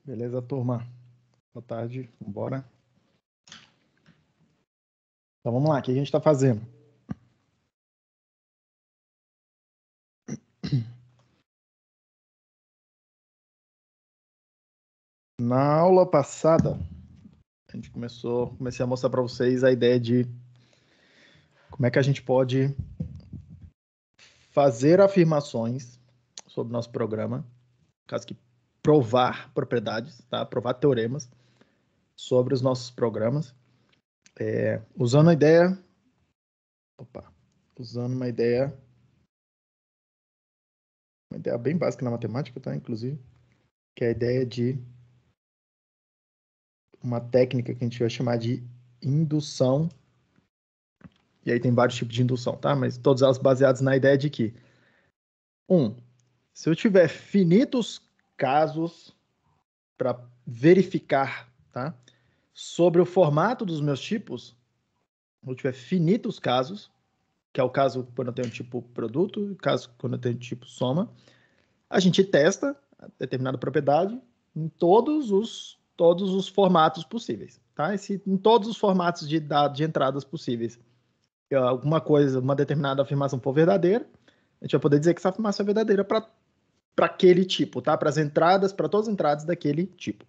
Beleza, turma? Boa tarde, bora. Então vamos lá, o que a gente está fazendo? Na aula passada, comecei a mostrar para vocês a ideia de como é que a gente pode fazer afirmações sobre o nosso programa, no caso que provar propriedades, tá? Provar teoremas sobre os nossos programas, usando uma ideia bem básica na matemática, tá? Inclusive, que é a ideia de uma técnica que a gente vai chamar de indução. E aí tem vários tipos de indução, tá? Mas todas elas baseadas na ideia de que, se eu tiver finitos casos para verificar, tá? Sobre o formato dos meus tipos, se eu tiver finitos casos, que é o caso quando eu tenho tipo produto, o caso quando eu tenho tipo soma, a gente testa a determinada propriedade em todos os formatos possíveis, tá? Em todos os formatos de dados de entradas possíveis, uma determinada afirmação for verdadeira, a gente vai poder dizer que essa afirmação é verdadeira para aquele tipo, tá? Para todas as entradas daquele tipo.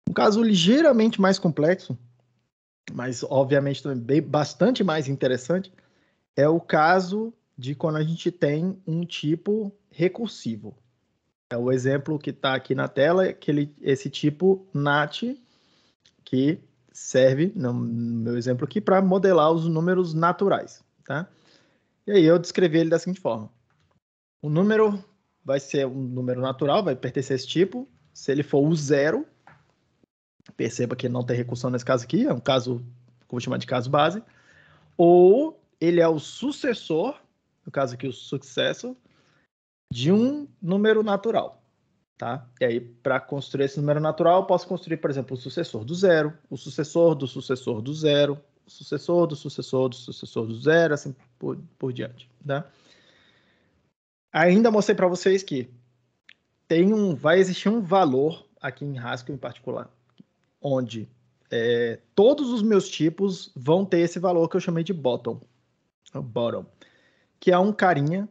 Um caso ligeiramente mais complexo, mas obviamente também bastante mais interessante, é o caso de quando a gente tem um tipo recursivo. É o exemplo que está aqui na tela, esse tipo NAT, que serve, no meu exemplo aqui, para modelar os números naturais, tá? E aí eu descrevi ele da seguinte forma. O número vai ser um número natural, vai pertencer a esse tipo. Se ele for o zero, perceba que não tem recursão nesse caso aqui, é um caso que eu vou chamar de caso base. Ou ele é o sucessor, no caso aqui o sucesso, de um número natural, tá? E aí, para construir esse número natural, eu posso construir, por exemplo, o sucessor do zero, o sucessor do sucessor do zero, o sucessor do sucessor do sucessor do zero, assim por diante, tá? Ainda mostrei para vocês que vai existir um valor aqui em Haskell em particular, onde todos os meus tipos vão ter esse valor que eu chamei de bottom, que é um carinha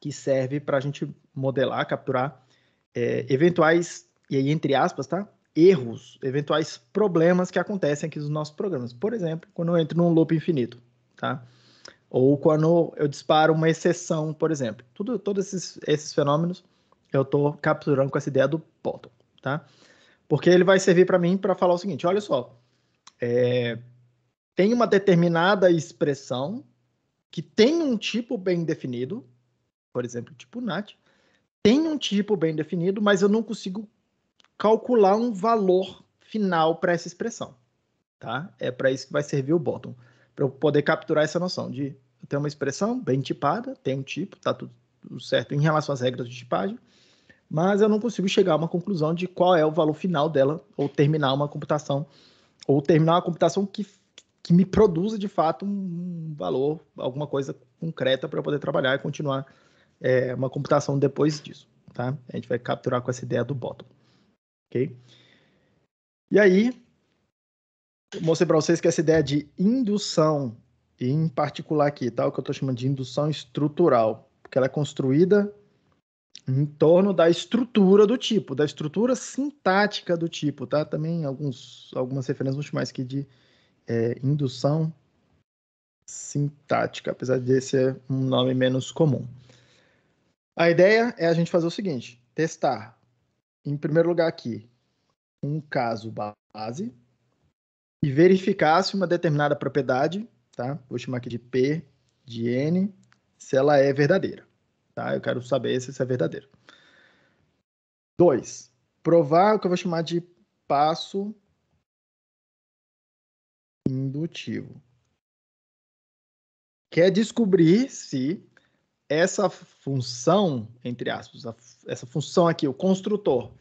que serve para a gente modelar, capturar eventuais, e aí entre aspas, tá? Erros, eventuais problemas que acontecem aqui nos nossos programas. Por exemplo, quando eu entro num loop infinito, tá? Ou quando eu disparo uma exceção, por exemplo. Todos esses fenômenos eu estou capturando com essa ideia do bottom, tá? Porque ele vai servir para mim para falar o seguinte, olha só, tem uma determinada expressão que tem um tipo bem definido, por exemplo, tipo NAT, tem um tipo bem definido, mas eu não consigo calcular um valor final para essa expressão, tá? É para isso que vai servir o bottom, para eu poder capturar essa noção de eu tenho uma expressão bem tipada, tem um tipo, tá tudo certo em relação às regras de tipagem, mas eu não consigo chegar a uma conclusão de qual é o valor final dela, ou terminar uma computação que me produza de fato um valor, alguma coisa concreta para eu poder trabalhar e continuar uma computação depois disso, tá? A gente vai capturar com essa ideia do bottom, ok? E aí, eu mostrei para vocês que essa ideia de indução, e em particular aqui, tá? O que eu estou chamando de indução estrutural, porque ela é construída em torno da estrutura do tipo, da estrutura sintática do tipo, tá? Também algumas referências vão chamar isso aqui de indução sintática, apesar de ser um nome menos comum. A ideia é a gente fazer o seguinte, testar, em primeiro lugar aqui, um caso base e verificar se uma determinada propriedade, tá? Vou chamar aqui de P de N, se ela é verdadeira, tá? Eu quero saber se isso é verdadeiro. 2, provar o que eu vou chamar de passo indutivo. Quer descobrir se essa função, entre aspas, essa função aqui, o construtor,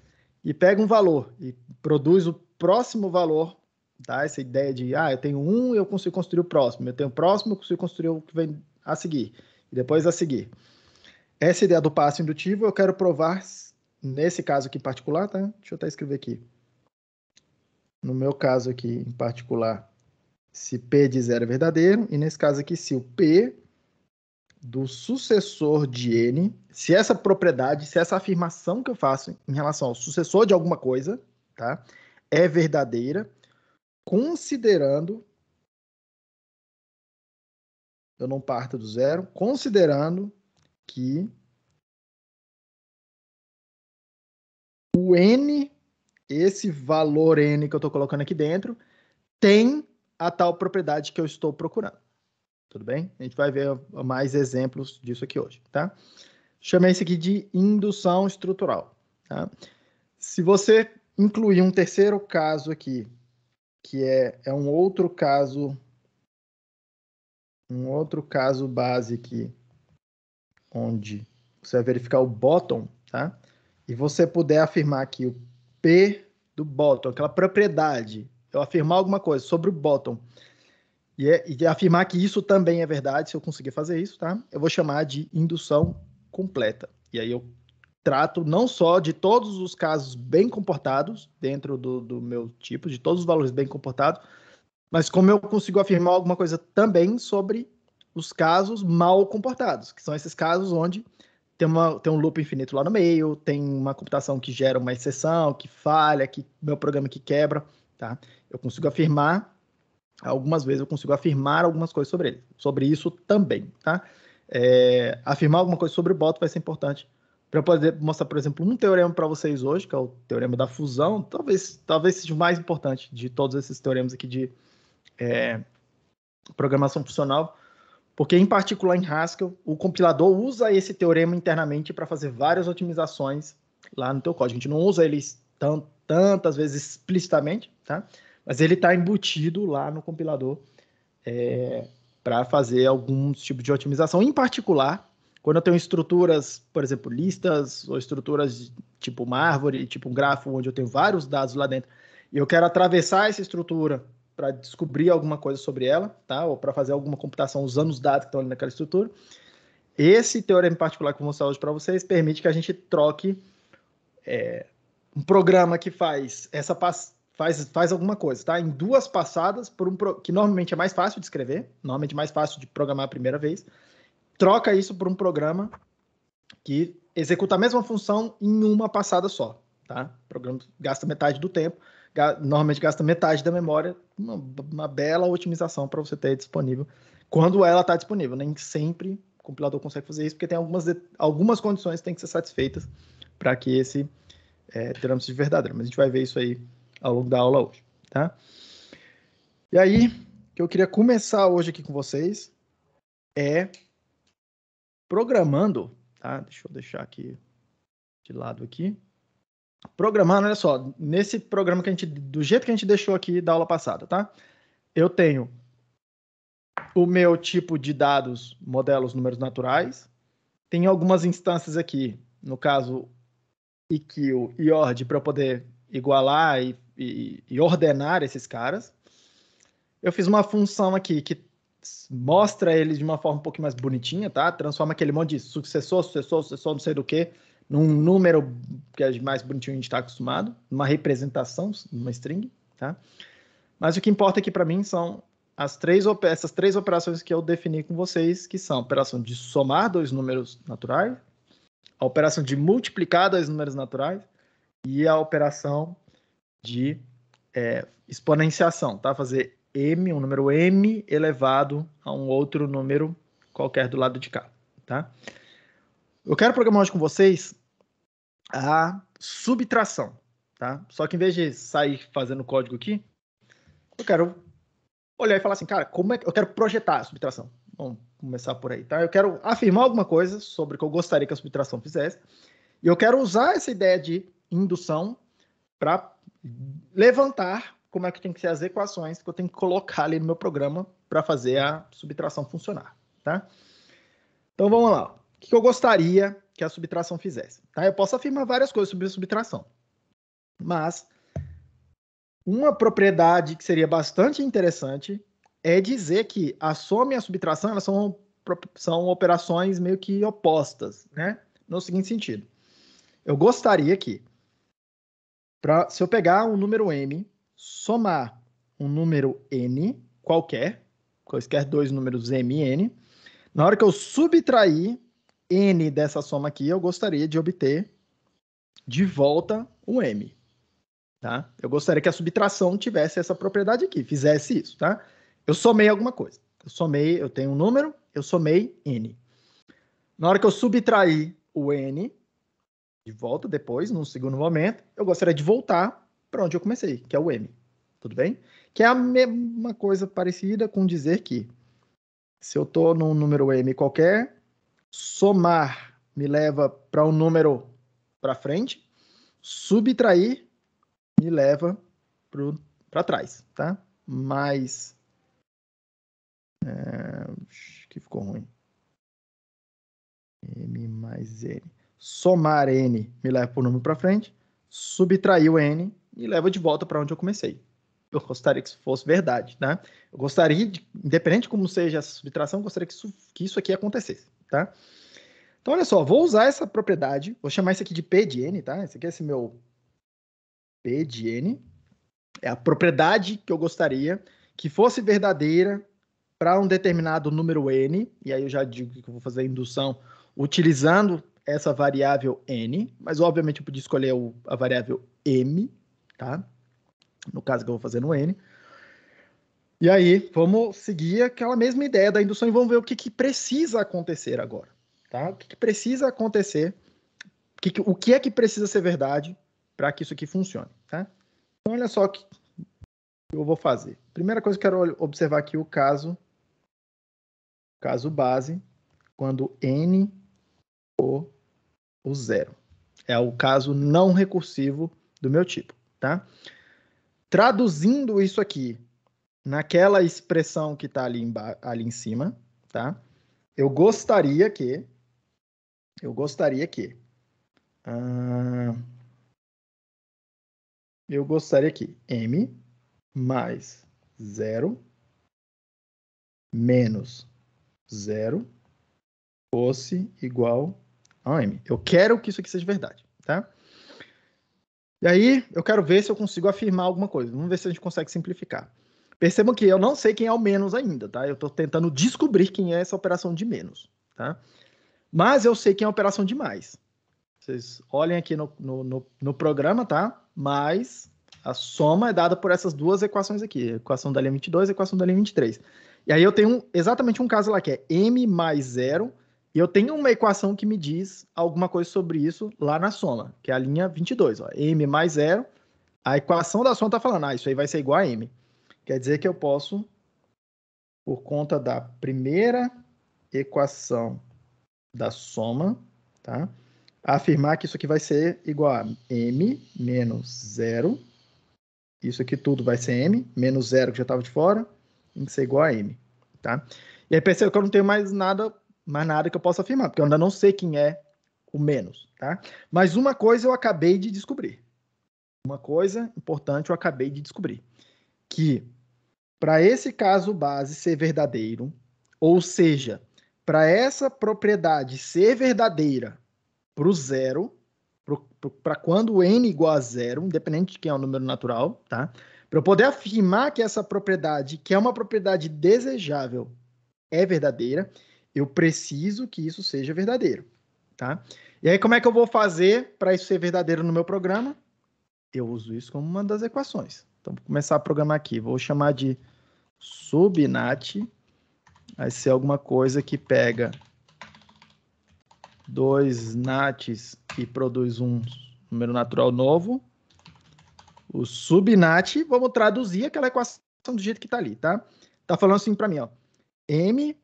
e pega um valor e produz o próximo valor, tá? Essa ideia de, eu tenho um, eu consigo construir o próximo, eu tenho o próximo, eu consigo construir o que vem a seguir, e depois a seguir. Essa ideia do passo indutivo eu quero provar nesse caso aqui em particular, tá? Deixa eu até escrever aqui. No meu caso aqui em particular, se P de 0 é verdadeiro, e nesse caso aqui, se o P do sucessor de N, se essa propriedade, se essa afirmação que eu faço em relação ao sucessor de alguma coisa, tá, é verdadeira, considerando, eu não parto do zero, considerando que o N, esse valor N que eu estou colocando aqui dentro, tem a tal propriedade que eu estou procurando. Tudo bem? A gente vai ver mais exemplos disso aqui hoje, tá? Chamei isso aqui de indução estrutural, tá? Se você incluir um terceiro caso aqui, que é um outro caso base aqui, onde você vai verificar o bottom, tá? E você puder afirmar aqui o P do bottom, aquela propriedade, eu afirmar alguma coisa sobre o bottom, e afirmar que isso também é verdade, se eu conseguir fazer isso, tá? Eu vou chamar de indução completa. E aí eu trato não só de todos os casos bem comportados dentro do meu tipo, de todos os valores bem comportados, mas como eu consigo afirmar alguma coisa também sobre os casos mal comportados, que são esses casos onde tem um loop infinito lá no meio, tem uma computação que gera uma exceção, que falha, que meu programa que quebra, tá? Eu consigo afirmar, algumas vezes eu consigo afirmar algumas coisas sobre ele, sobre isso também, tá? Afirmar alguma coisa sobre o bot vai ser importante para eu poder mostrar, por exemplo, um teorema para vocês hoje, que é o teorema da fusão, talvez seja o mais importante de todos esses teoremas aqui de programação funcional, porque em particular em Haskell, o compilador usa esse teorema internamente para fazer várias otimizações lá no teu código. A gente não usa eles tantas vezes explicitamente, tá? Mas ele está embutido lá no compilador para fazer alguns tipos de otimização. Em particular, quando eu tenho estruturas, por exemplo, listas ou estruturas tipo uma árvore, tipo um grafo, onde eu tenho vários dados lá dentro, e eu quero atravessar essa estrutura para descobrir alguma coisa sobre ela, tá? Ou para fazer alguma computação usando os dados que estão ali naquela estrutura. Esse teorema em particular que eu vou mostrar hoje para vocês permite que a gente troque um programa que faz alguma coisa, tá? Em duas passadas, que normalmente é mais fácil de escrever, normalmente é mais fácil de programar a primeira vez, troca isso por um programa que executa a mesma função em uma passada só, tá? O programa gasta metade do tempo, normalmente gasta metade da memória, uma bela otimização para você ter disponível quando ela está disponível. Nem sempre o compilador consegue fazer isso, porque tem algumas condições que têm que ser satisfeitas para que esse teorema seja verdadeiro. Mas a gente vai ver isso aí ao longo da aula hoje, tá? E aí, o que eu queria começar hoje aqui com vocês é programando, tá? Deixa eu deixar aqui de lado aqui. Programando, olha só, nesse programa do jeito que a gente deixou aqui da aula passada, tá? Eu tenho o meu tipo de dados, modelos, números naturais. Tem algumas instâncias aqui, no caso, equal e ord, para eu poder igualar e ordenar esses caras. Eu fiz uma função aqui que mostra eles de uma forma um pouquinho mais bonitinha, tá? Transforma aquele monte de sucessor, não sei do que, num número que é mais bonitinho a gente está acostumado, uma representação, uma string, tá? Mas o que importa aqui para mim são essas três operações que eu defini com vocês, que são a operação de somar dois números naturais, a operação de multiplicar dois números naturais e a operação de exponenciação, tá? Fazer um número m elevado a um outro número qualquer do lado de cá, tá? Eu quero programar hoje com vocês a subtração, tá? Só que em vez de sair fazendo código aqui, eu quero olhar e falar assim, cara, como é que eu quero projetar a subtração? Vamos começar por aí, tá? Eu quero afirmar alguma coisa sobre o que eu gostaria que a subtração fizesse, e eu quero usar essa ideia de indução para levantar como é que tem que ser as equações que eu tenho que colocar ali no meu programa para fazer a subtração funcionar, tá? Então vamos lá. O que eu gostaria que a subtração fizesse? Tá? Eu posso afirmar várias coisas sobre a subtração, mas uma propriedade que seria bastante interessante é dizer que a soma e a subtração elas são operações meio que opostas, né? No seguinte sentido. eu gostaria que, se eu pegar um número m, somar um número n, qualquer dois números m e n, na hora que eu subtrair n dessa soma aqui, eu gostaria de obter de volta o m. Tá? Eu gostaria que a subtração tivesse essa propriedade aqui, fizesse isso, tá? Eu somei alguma coisa. Eu tenho um número, eu somei n. Na hora que eu subtrair o n, de volta depois, num segundo momento, eu gostaria de voltar para onde eu comecei, que é o m. Tudo bem? Que é a mesma coisa parecida com dizer que se eu estou num número m qualquer, somar me leva para um número para frente, subtrair me leva para trás, tá? Mas acho que ficou ruim. M mais N. Somar N me leva para o número para frente, subtrair o N me leva de volta para onde eu comecei. Eu gostaria que isso fosse verdade, tá? Eu gostaria, independente de como seja essa subtração, eu gostaria que isso aqui acontecesse, tá? Então, olha só, vou usar essa propriedade, vou chamar isso aqui de P de N, tá? Esse aqui é esse meu P de N. É a propriedade que eu gostaria que fosse verdadeira para um determinado número n, e aí eu já digo que eu vou fazer a indução utilizando essa variável n, mas obviamente eu podia escolher a variável m, tá? No caso que eu vou fazer no n. E aí, vamos seguir aquela mesma ideia da indução e vamos ver o que precisa acontecer agora, tá? O que precisa acontecer, o que é que precisa ser verdade para que isso aqui funcione, tá? Então, olha só o que eu vou fazer. Primeira coisa que eu quero observar aqui o caso base, quando n for o zero. É o caso não recursivo do meu tipo, tá? Traduzindo isso aqui naquela expressão que está ali em cima, tá? Eu gostaria que m mais 0 menos 0 fosse igual a m. Eu quero que isso aqui seja verdade, tá? E aí, eu quero ver se eu consigo afirmar alguma coisa. Vamos ver se a gente consegue simplificar. Percebam que eu não sei quem é o menos ainda, tá? Eu estou tentando descobrir quem é essa operação de menos, tá? Mas eu sei quem é a operação de mais. Vocês olhem aqui no programa, tá? Mas a soma é dada por essas duas equações aqui. A equação da linha 22 e a equação da linha 23. E aí eu tenho exatamente um caso lá que é m mais 0. E eu tenho uma equação que me diz alguma coisa sobre isso lá na soma, que é a linha 22. Ó. M mais 0. A equação da soma está falando, isso aí vai ser igual a m. Quer dizer que eu posso, por conta da primeira equação da soma, tá? Afirmar que isso aqui vai ser igual a m menos 0. Isso aqui tudo vai ser m, menos 0 que já estava de fora, tem que ser igual a m, tá? E aí percebe que eu não tenho mais nada que eu possa afirmar, porque eu ainda não sei quem é o menos, tá? Mas uma coisa eu acabei de descobrir. Uma coisa importante eu acabei de descobrir. Que para esse caso base ser verdadeiro, ou seja, para essa propriedade ser verdadeira para o zero, para quando o n igual a zero, independente de quem é o número natural, tá? Para eu poder afirmar que essa propriedade, que é uma propriedade desejável, é verdadeira, eu preciso que isso seja verdadeiro, tá? E aí, como é que eu vou fazer para isso ser verdadeiro no meu programa? Eu uso isso como uma das equações. Então, vou começar a programar aqui. Vou chamar de subnat, vai ser alguma coisa que pega dois nats e produz um número natural novo. O subnat, vamos traduzir aquela equação do jeito que está ali, tá? Tá falando assim para mim, ó. M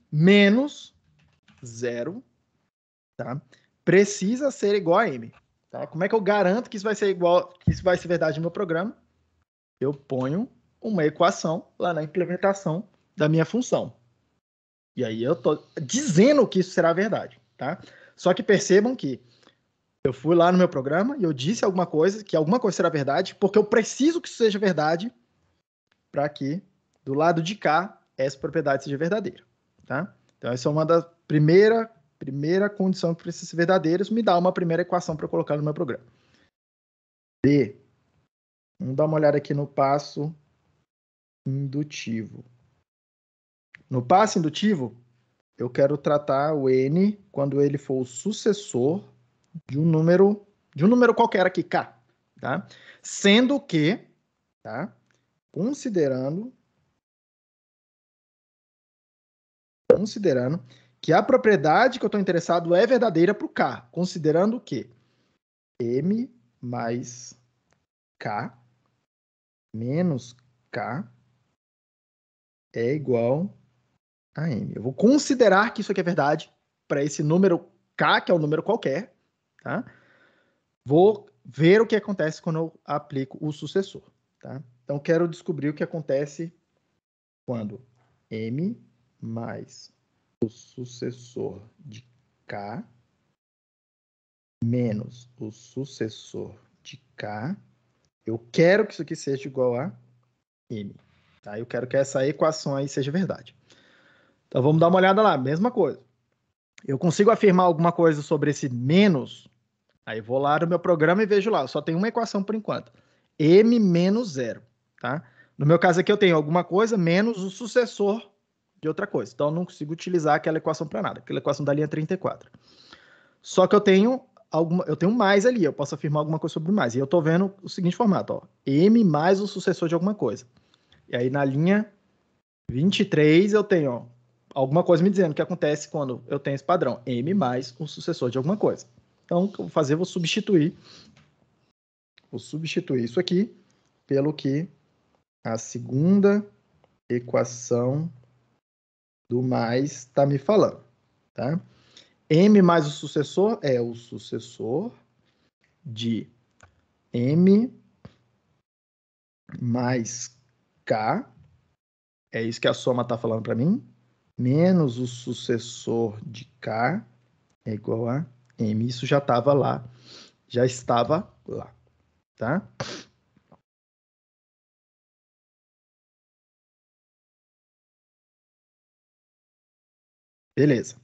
menos 0, tá? Precisa ser igual a M, tá? Como é que eu garanto que isso vai ser igual, que isso vai ser verdade no meu programa? Eu ponho uma equação lá na implementação da minha função. E aí eu tô dizendo que isso será verdade, tá? Só que percebam que eu fui lá no meu programa e eu disse alguma coisa, que alguma coisa será verdade, porque eu preciso que isso seja verdade para que do lado de cá essa propriedade seja verdadeira, tá? Então essa é uma das primeira Primeira condição que precisa ser verdadeira, isso me dá uma primeira equação para colocar no meu programa. B. Vamos dar uma olhada aqui no passo indutivo. No passo indutivo, eu quero tratar o n quando ele for o sucessor de um número qualquer aqui, k, tá? Sendo que, tá? Considerando que a propriedade que eu estou interessado é verdadeira para o k, considerando que m mais k menos k é igual a m. Eu vou considerar que isso aqui é verdade para esse número k, que é um número qualquer, tá? Vou ver o que acontece quando eu aplico o sucessor, tá? Então, quero descobrir o que acontece quando m mais o sucessor de k menos o sucessor de k, eu quero que isso aqui seja igual a m. Tá? Eu quero que essa equação aí seja verdade. Então, vamos dar uma olhada lá. Mesma coisa. Eu consigo afirmar alguma coisa sobre esse menos? Aí vou lá no meu programa e vejo lá. Só tem uma equação por enquanto. M menos 0. Tá? No meu caso aqui, eu tenho alguma coisa menos o sucessor de outra coisa. Então, eu não consigo utilizar aquela equação para nada. Aquela equação da linha 34. Só que eu tenho mais ali. Eu posso afirmar alguma coisa sobre mais. E eu estou vendo o seguinte formato. Ó, M mais o sucessor de alguma coisa. E aí, na linha 23, eu tenho ó, alguma coisa me dizendo o que acontece quando eu tenho esse padrão. M mais o sucessor de alguma coisa. Então, o que eu vou fazer? Vou substituir isso aqui pelo que a segunda equação do mais está me falando, tá? M mais o sucessor é o sucessor de M mais K, é isso que a soma está falando para mim, menos o sucessor de K é igual a M. Isso já estava lá, tá? Beleza.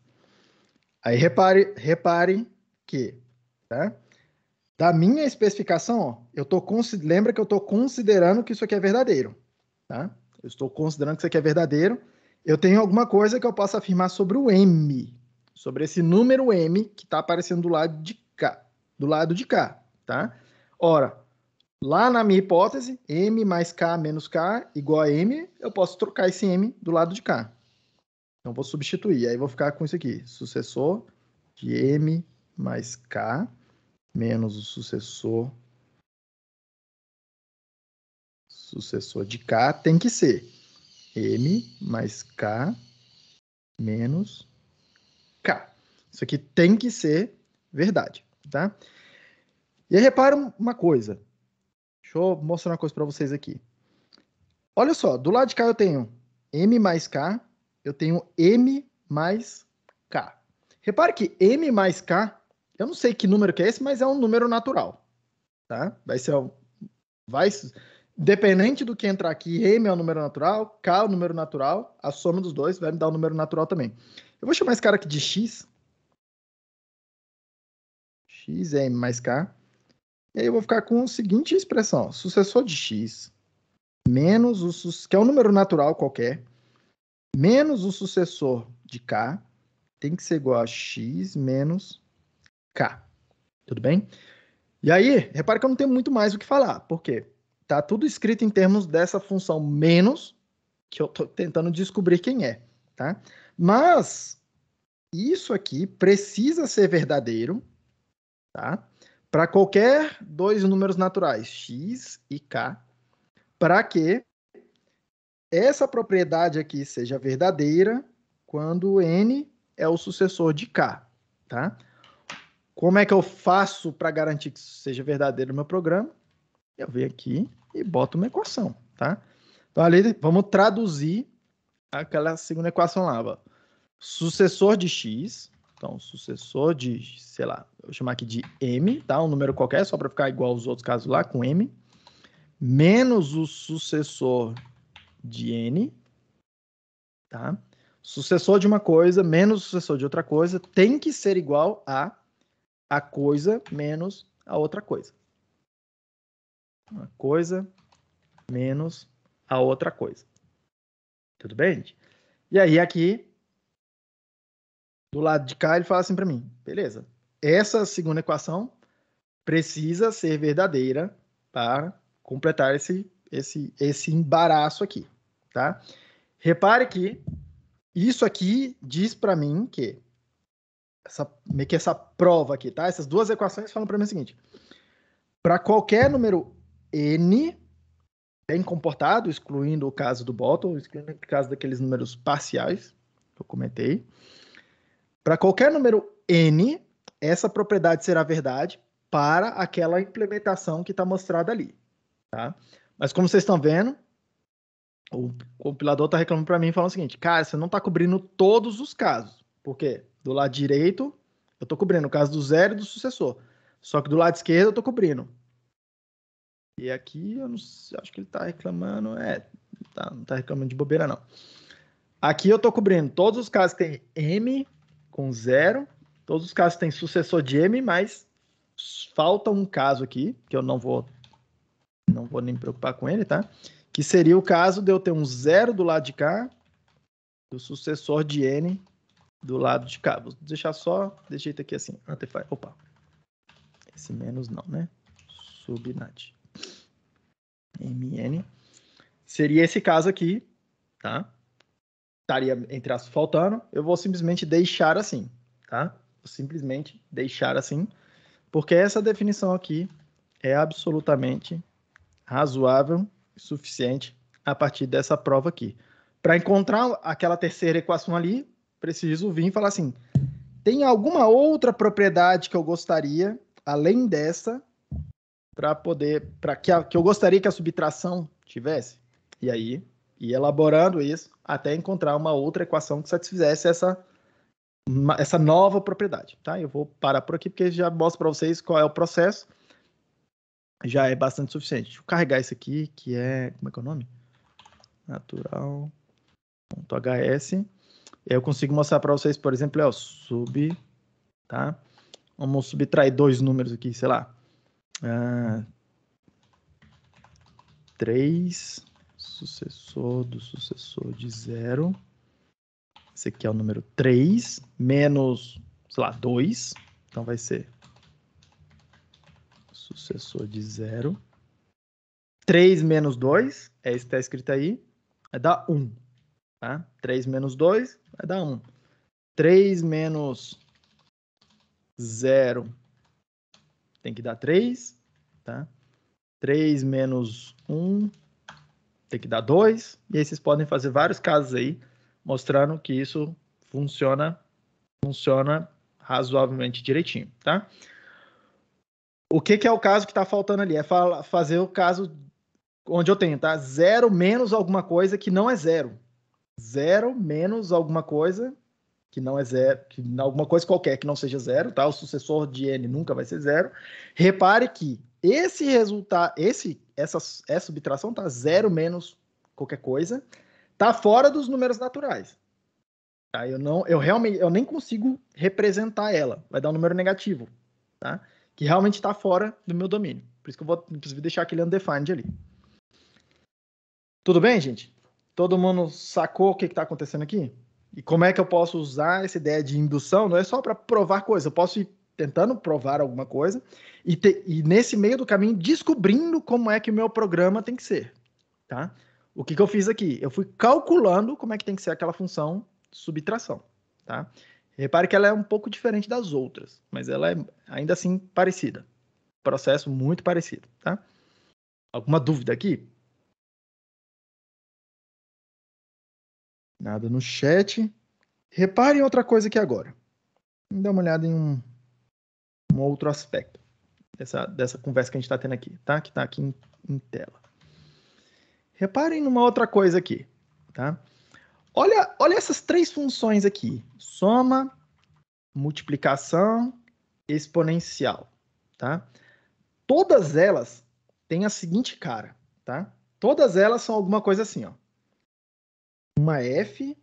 Aí repare que, tá? Da minha especificação, ó, lembra que eu estou considerando que isso aqui é verdadeiro, tá? Eu estou considerando que isso aqui é verdadeiro. Eu tenho alguma coisa que eu possa afirmar sobre o M, sobre esse número M que está aparecendo do lado de cá, tá? Ora, lá na minha hipótese, M mais K menos K igual a M, eu posso trocar esse M do lado de cá. Então, vou substituir. Aí, vou ficar com isso aqui. Sucessor de M mais K menos o sucessor de K tem que ser M mais K menos K. Isso aqui tem que ser verdade, tá? E aí, repara uma coisa. Deixa eu mostrar uma coisa para vocês aqui. Olha só, do lado de cá eu tenho M mais K, eu tenho M mais K. Repare que M mais K, eu não sei que número que é esse, mas é um número natural, tá? Dependente do que entrar aqui, M é um número natural, K é um número natural, a soma dos dois vai me dar um número natural também. Eu vou chamar esse cara aqui de X. X é M mais K. E aí eu vou ficar com a seguinte expressão. Sucessor de X menos que é um número natural qualquer, menos o sucessor de K tem que ser igual a X menos K. Tudo bem? E aí, repare que eu não tenho muito mais o que falar. Por quê? Tá tudo escrito em termos dessa função menos, que eu estou tentando descobrir quem é, tá? Mas isso aqui precisa ser verdadeiro, tá? Para qualquer dois números naturais, x e k, para que essa propriedade aqui seja verdadeira quando n é o sucessor de k, tá? Como é que eu faço para garantir que isso seja verdadeiro no meu programa? Eu venho aqui e boto uma equação, tá? Então, ali, vamos traduzir aquela segunda equação lá, ó. Sucessor de x, então, sucessor de, sei lá, eu vou chamar aqui de m, tá? Um número qualquer, só para ficar igual aos outros casos lá, com m, menos o sucessor de n, tá? Sucessor de uma coisa menos sucessor de outra coisa tem que ser igual a coisa menos a outra coisa. Uma coisa menos a outra coisa. Tudo bem, gente? E aí, aqui, do lado de cá, ele fala assim para mim, beleza, essa segunda equação precisa ser verdadeira para completar esse embaraço aqui, tá? Repare que isso aqui diz para mim que meio que essa prova aqui, tá? Essas duas equações falam para mim o seguinte: para qualquer número n bem comportado, excluindo o caso do bottom, excluindo o caso daqueles números parciais que eu comentei, para qualquer número n, essa propriedade será verdade para aquela implementação que está mostrada ali, tá? Mas como vocês estão vendo, o compilador está reclamando para mim falando o seguinte, cara, você não está cobrindo todos os casos. Por quê? Do lado direito, eu estou cobrindo o caso do zero e do sucessor. Só que do lado esquerdo eu estou cobrindo. E aqui eu não sei, acho que ele está reclamando, não está reclamando de bobeira não. Aqui eu estou cobrindo todos os casos que tem m com zero, todos os casos que tem sucessor de m, mas falta um caso aqui, que eu não vou nem me preocupar com ele, tá? Que seria o caso de eu ter um zero do lado de cá, do sucessor de n do lado de cá. Vou deixar só desse jeito aqui assim. Opa. Esse menos não, né? Subnat. mn. Seria esse caso aqui, tá? Estaria entre as faltando. Eu vou simplesmente deixar assim, tá? Vou simplesmente deixar assim, porque essa definição aqui é absolutamente razoável e suficiente a partir dessa prova aqui. Para encontrar aquela terceira equação ali, preciso vir e falar assim, tem alguma outra propriedade que eu gostaria, além dessa, que eu gostaria que a subtração tivesse? E aí, ir elaborando isso até encontrar uma outra equação que satisfizesse essa nova propriedade, tá? Eu vou parar por aqui porque já mostro para vocês qual é o processo. Já é bastante suficiente. Deixa eu carregar isso aqui, que é... Como é que é o nome? Natural.hs. Eu consigo mostrar para vocês, por exemplo, tá? Vamos subtrair dois números aqui, sei lá. 3, sucessor do sucessor de 0. Esse aqui é o número 3, menos, sei lá, 2. Então vai ser sucessor de 0. 3 menos 2, é isso que está escrito aí, vai dar 1. Tá? 3 menos 2 vai dar 1. 3 menos 0 tem que dar 3. Tá? 3 menos 1 tem que dar 2. E aí vocês podem fazer vários casos aí, mostrando que isso funciona razoavelmente direitinho. Tá? O que é o caso que está faltando ali? É fazer o caso onde eu tenho, tá? 0 menos alguma coisa que não é 0. 0 menos alguma coisa que não é 0, alguma coisa qualquer que não seja 0, tá? O sucessor de n nunca vai ser 0. Repare que esse resultado, essa subtração tá 0 menos qualquer coisa, tá fora dos números naturais. Tá? Eu nem consigo representar ela, vai dar um número negativo, tá? Que realmente está fora do meu domínio. Por isso que eu vou, inclusive, deixar aquele undefined ali. Tudo bem, gente? Todo mundo sacou o que está acontecendo aqui? E como é que eu posso usar essa ideia de indução? Não é só para provar coisa, eu posso ir tentando provar alguma coisa e nesse meio do caminho descobrindo como é que o meu programa tem que ser, tá? O que eu fiz aqui? Eu fui calculando como é que tem que ser aquela função subtração, tá? Repare que ela é um pouco diferente das outras, mas ela é ainda assim parecida. Processo muito parecido, tá? Alguma dúvida aqui? Nada no chat. Reparem outra coisa aqui agora. Vamos dar uma olhada em um outro aspecto dessa conversa que a gente está tendo aqui, tá? Que está aqui em tela. Reparem numa outra coisa aqui, tá? Olha essas três funções aqui. Soma, multiplicação, exponencial, tá? Todas elas têm a seguinte cara, tá? Todas elas são alguma coisa assim, ó. Uma f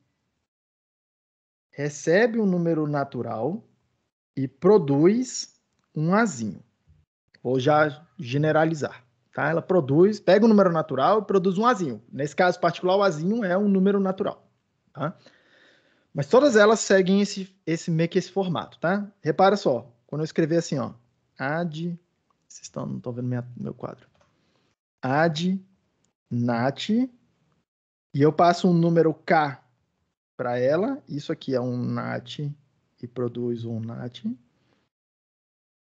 recebe um número natural e produz um azinho. Vou já generalizar, tá? Ela produz, pega um número natural e produz um azinho. Nesse caso particular, o azinho é um número natural, tá? Mas todas elas seguem meio que esse formato, tá? Repara só, quando eu escrever assim, ó, vocês não estão vendo meu quadro. Nat, e eu passo um número K para ela, isso aqui é um Nat e produz um Nat.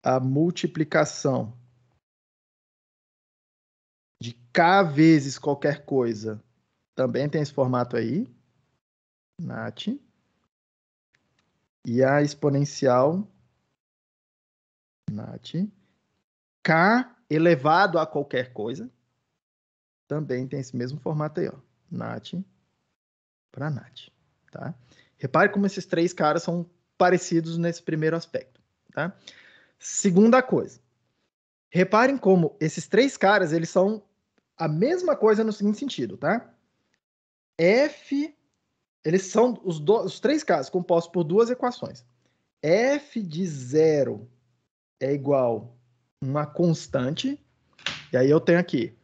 A multiplicação de K vezes qualquer coisa também tem esse formato aí, Nat. E a exponencial, Nat. K elevado a qualquer coisa, também tem esse mesmo formato aí, ó. Nat para Nat, tá? Repare como esses três caras são parecidos nesse primeiro aspecto, tá? Segunda coisa. Reparem como esses três caras, eles são a mesma coisa no seguinte sentido, tá? Eles são os três casos compostos por duas equações. F de 0 é igual a uma constante, e aí eu tenho aqui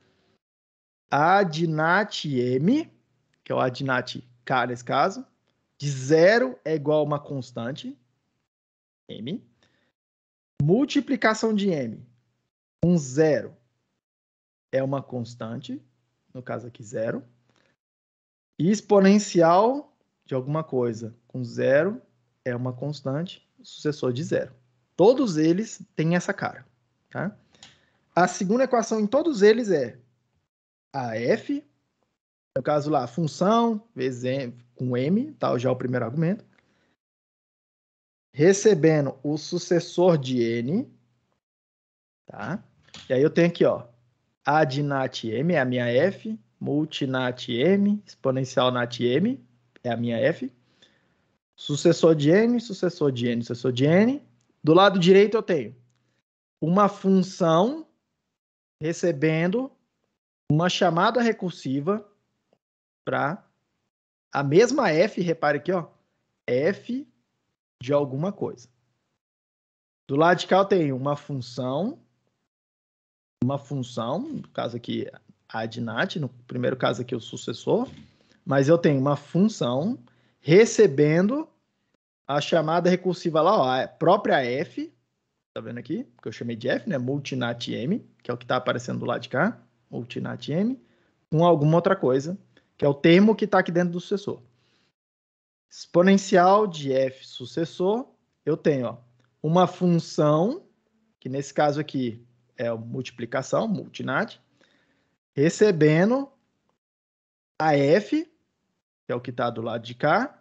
A de nat M, que é o A de nat K nesse caso, de 0 é igual a uma constante, M. Multiplicação de M com 0 é uma constante, no caso aqui 0. E exponencial de alguma coisa com 0 é uma constante, sucessor de 0. Todos eles têm essa cara, tá? A segunda equação em todos eles é a f, no caso lá, função vezes m, com m, tá? Já é o primeiro argumento. Recebendo o sucessor de n, tá? E aí eu tenho aqui, ó, a de nat m é a minha f, multinat m, exponencial nat m é a minha f, sucessor de n, sucessor de n, sucessor de n. Do lado direito eu tenho uma função recebendo uma chamada recursiva para a mesma f, repare aqui, ó, f de alguma coisa. Do lado de cá eu tenho uma função, no caso aqui a de nat, no primeiro caso aqui o sucessor, mas eu tenho uma função recebendo a chamada recursiva lá, ó, a própria f, tá vendo aqui? Que eu chamei de f, né? Multinat m, que é o que está aparecendo do lado de cá, multinat m, com alguma outra coisa, que é o termo que está aqui dentro do sucessor. Exponencial de f sucessor, eu tenho, ó, uma função, que nesse caso aqui é a multiplicação, multinat, recebendo a f, que é o que está do lado de cá,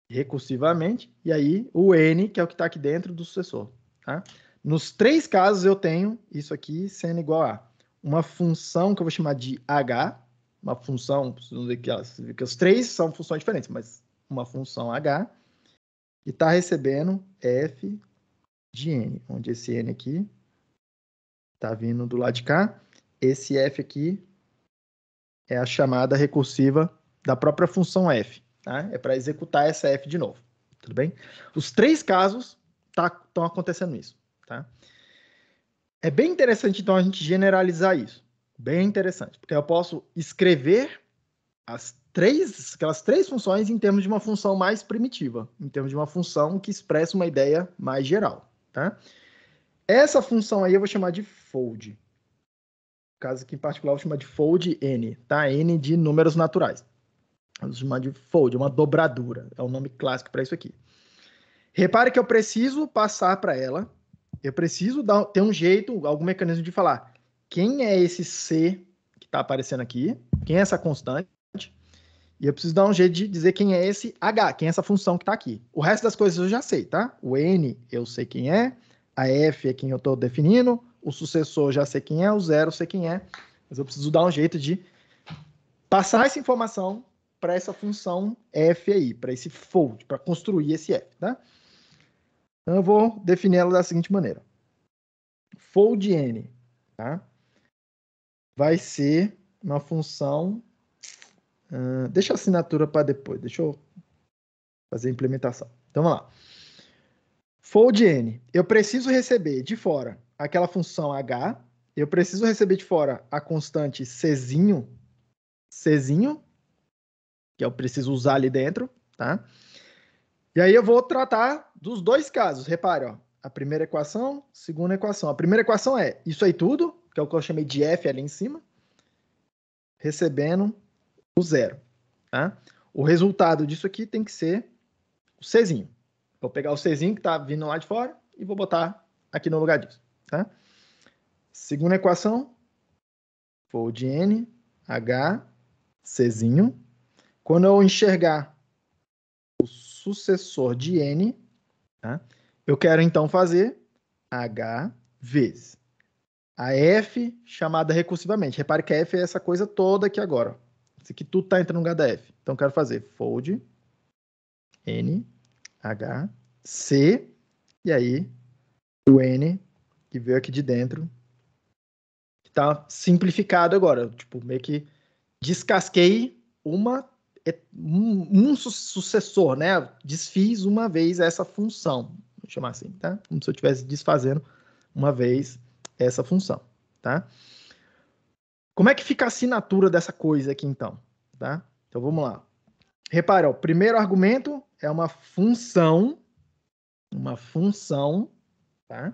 recursivamente, e aí o n, que é o que está aqui dentro do sucessor. Tá? Nos três casos eu tenho isso aqui sendo igual a uma função que eu vou chamar de h, uma função, vamos ver que os três são funções diferentes, mas uma função h, e está recebendo f de n, onde esse n aqui está vindo do lado de cá, esse f aqui é a chamada recursiva da própria função f, tá? É para executar essa f de novo, tudo bem? Os três casos estão acontecendo isso, tá? É bem interessante, então, a gente generalizar isso. Bem interessante, porque eu posso escrever aquelas três funções em termos de uma função mais primitiva, em termos de uma função que expressa uma ideia mais geral, tá? Essa função aí eu vou chamar de fold. No caso aqui em particular, eu vou chamar de fold n, tá? N de números naturais. Eu vou chamar de fold, uma dobradura. É o nome clássico para isso aqui. Repare que eu preciso passar para ela, eu preciso ter um jeito, algum mecanismo de falar quem é esse C que está aparecendo aqui, quem é essa constante, e eu preciso dar um jeito de dizer quem é esse H, quem é essa função que está aqui. O resto das coisas eu já sei, tá? O N eu sei quem é, a F é quem eu estou definindo, o sucessor já sei quem é, o zero eu sei quem é, mas eu preciso dar um jeito de passar essa informação para essa função F aí, para esse fold, para construir esse F, tá? Então, eu vou definir ela da seguinte maneira. Fold n, tá? Vai ser uma função... deixa a assinatura para depois. Deixa eu fazer a implementação. Então, vamos lá. Fold N. Eu preciso receber de fora aquela função H. Eu preciso receber de fora a constante Czinho, que eu preciso usar ali dentro, tá? E aí eu vou tratar dos dois casos. Repare, ó, a primeira equação, segunda equação. A primeira equação é isso aí tudo, que é o que eu chamei de F ali em cima, recebendo o zero, tá? O resultado disso aqui tem que ser o Czinho. Vou pegar o Czinho que está vindo lá de fora e vou botar aqui no lugar disso, tá? Segunda equação, fold N, H, Czinho. Quando eu enxergar o sucessor de N, tá? Eu quero então fazer H vezes a F chamada recursivamente. Repare que a F é essa coisa toda aqui agora. Isso aqui tudo está entrando no lugar da F. Então, eu quero fazer fold N, H, C, e aí o N que veio aqui de dentro, que está simplificado agora. Tipo, meio que descasquei um sucessor, né? Desfiz uma vez essa função. Vou chamar assim, tá? Como se eu estivesse desfazendo uma vez essa função, tá? Como é que fica a assinatura dessa coisa aqui, então? Tá? Então, vamos lá. Repara, o primeiro argumento é uma função, tá?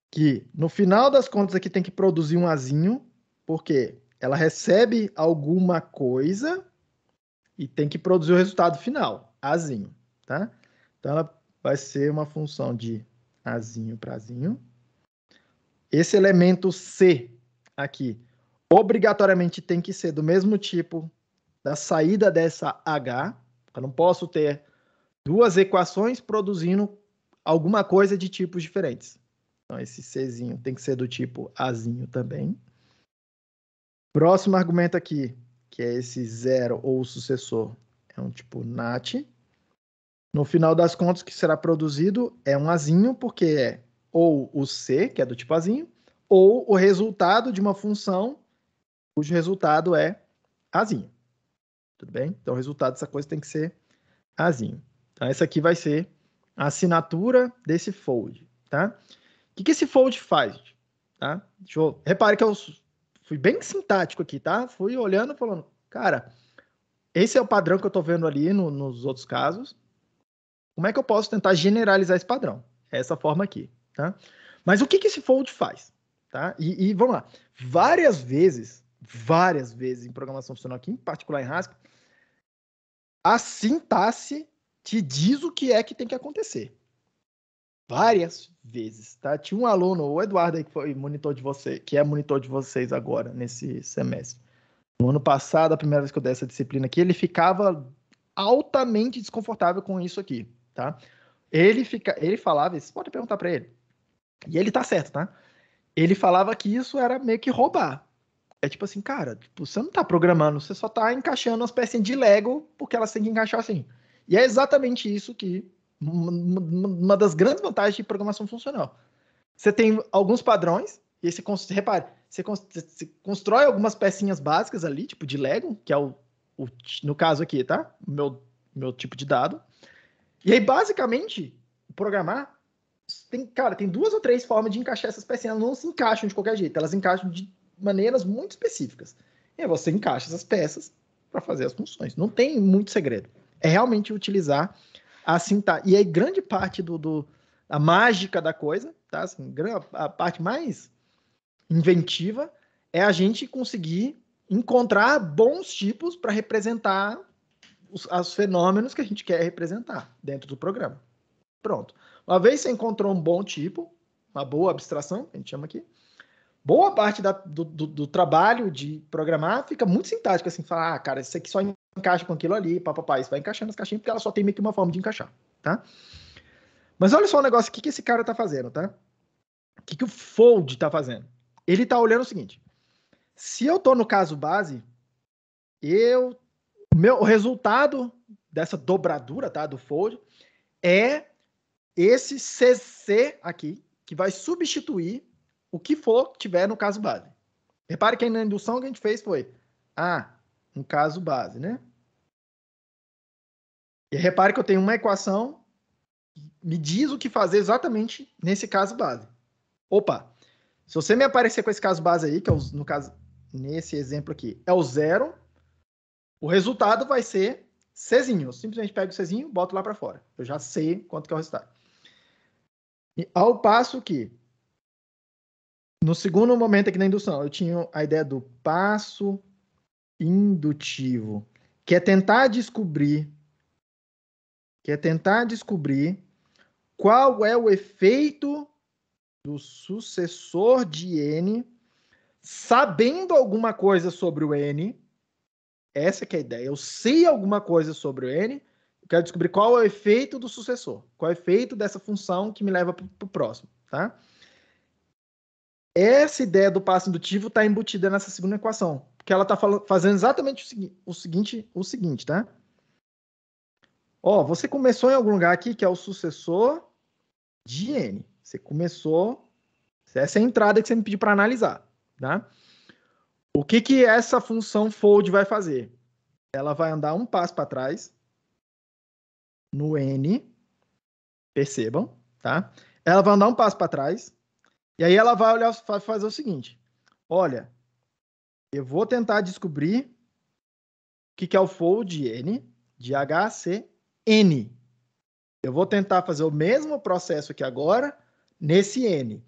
Que, no final das contas, aqui tem que produzir um azinho, porque ela recebe alguma coisa e tem que produzir o resultado final, azinho, tá? Então, ela vai ser uma função de azinho para azinho. Esse elemento C aqui, obrigatoriamente tem que ser do mesmo tipo da saída dessa H. Eu não posso ter duas equações produzindo alguma coisa de tipos diferentes. Então, esse Czinho tem que ser do tipo Azinho também. Próximo argumento aqui, que é esse zero ou o sucessor, é um tipo NAT. No final das contas, o que será produzido é um Azinho, porque é ou o C, que é do tipo Azinho, ou o resultado de uma função cujo resultado é Azinho. Tudo bem? Então, o resultado dessa coisa tem que ser Azinho. Então, essa aqui vai ser a assinatura desse fold, tá? O que esse fold faz? Tá? Repare que eu fui bem sintático aqui, tá? Fui olhando e falando, cara, esse é o padrão que eu tô vendo ali nos outros casos. Como é que eu posso tentar generalizar esse padrão? É essa forma aqui, tá? Mas o que esse fold faz? Tá? E vamos lá. Várias vezes em programação funcional aqui, em particular em Haskell, a sintaxe te diz o que é que tem que acontecer. Várias vezes, tá? Tinha um aluno, o Eduardo aí, que foi monitor de você, que é monitor de vocês agora, nesse semestre. No ano passado, a primeira vez que eu dei essa disciplina aqui, ele ficava altamente desconfortável com isso aqui, tá? Ele falava, vocês podem perguntar para ele, e ele tá certo, tá? Ele falava que isso era meio que roubar. É tipo assim, cara, tipo, você não tá programando, você só tá encaixando as pecinhas de Lego porque elas têm que encaixar assim. E é exatamente isso que uma das grandes vantagens de programação funcional. Você tem alguns padrões, e aí repare, você constrói algumas pecinhas básicas ali, tipo de Lego, que é no caso aqui, tá? Meu tipo de dado. E aí, basicamente, programar tem duas ou três formas de encaixar essas pecinhas. Elas não se encaixam de qualquer jeito, elas encaixam de maneiras muito específicas. E aí você encaixa essas peças para fazer as funções. Não tem muito segredo. É realmente utilizar a sintaxe. E aí, grande parte a mágica da coisa, tá? Assim, a parte mais inventiva é a gente conseguir encontrar bons tipos para representar os fenômenos que a gente quer representar dentro do programa. Pronto. Uma vez você encontrou um bom tipo, uma boa abstração, a gente chama aqui, boa parte do trabalho de programar fica muito sintático, assim, falar, cara, isso aqui só encaixa com aquilo ali, papapá, isso vai encaixando as caixinhas, porque ela só tem meio que uma forma de encaixar, tá? Mas olha só o negócio, o que esse cara tá fazendo, tá? O que o fold tá fazendo? Ele tá olhando o seguinte, se eu tô no caso base, o resultado dessa dobradura, tá, do fold, é esse CC aqui, que vai substituir o que for que tiver no caso base. Repare que na indução que a gente fez foi, um caso base, né? E repare que eu tenho uma equação que me diz o que fazer exatamente nesse caso base. Opa, se você me aparecer com esse caso base aí, que é no caso, nesse exemplo aqui, é o 0, o resultado vai ser Czinho. Eu simplesmente pego o Czinho e boto lá para fora. Eu já sei quanto que é o resultado. E ao passo que, no segundo momento aqui da indução, eu tinha a ideia do passo indutivo, que é tentar descobrir qual é o efeito do sucessor de N, sabendo alguma coisa sobre o N. Essa que é a ideia. Eu sei alguma coisa sobre o N, eu quero descobrir qual é o efeito do sucessor, qual é o efeito dessa função que me leva para o próximo, tá? Essa ideia do passo indutivo está embutida nessa segunda equação, porque ela está fazendo exatamente o seguinte, tá? Ó, você começou em algum lugar aqui que é o sucessor de N. Você começou, essa é a entrada que você me pediu para analisar, tá? O que essa função fold vai fazer? Ela vai andar um passo para trás no N, percebam, tá? Ela vai andar um passo para trás e aí ela vai olhar, vai fazer o seguinte: olha, eu vou tentar descobrir o que é o fold de N, de HCN. Eu vou tentar fazer o mesmo processo aqui agora nesse N.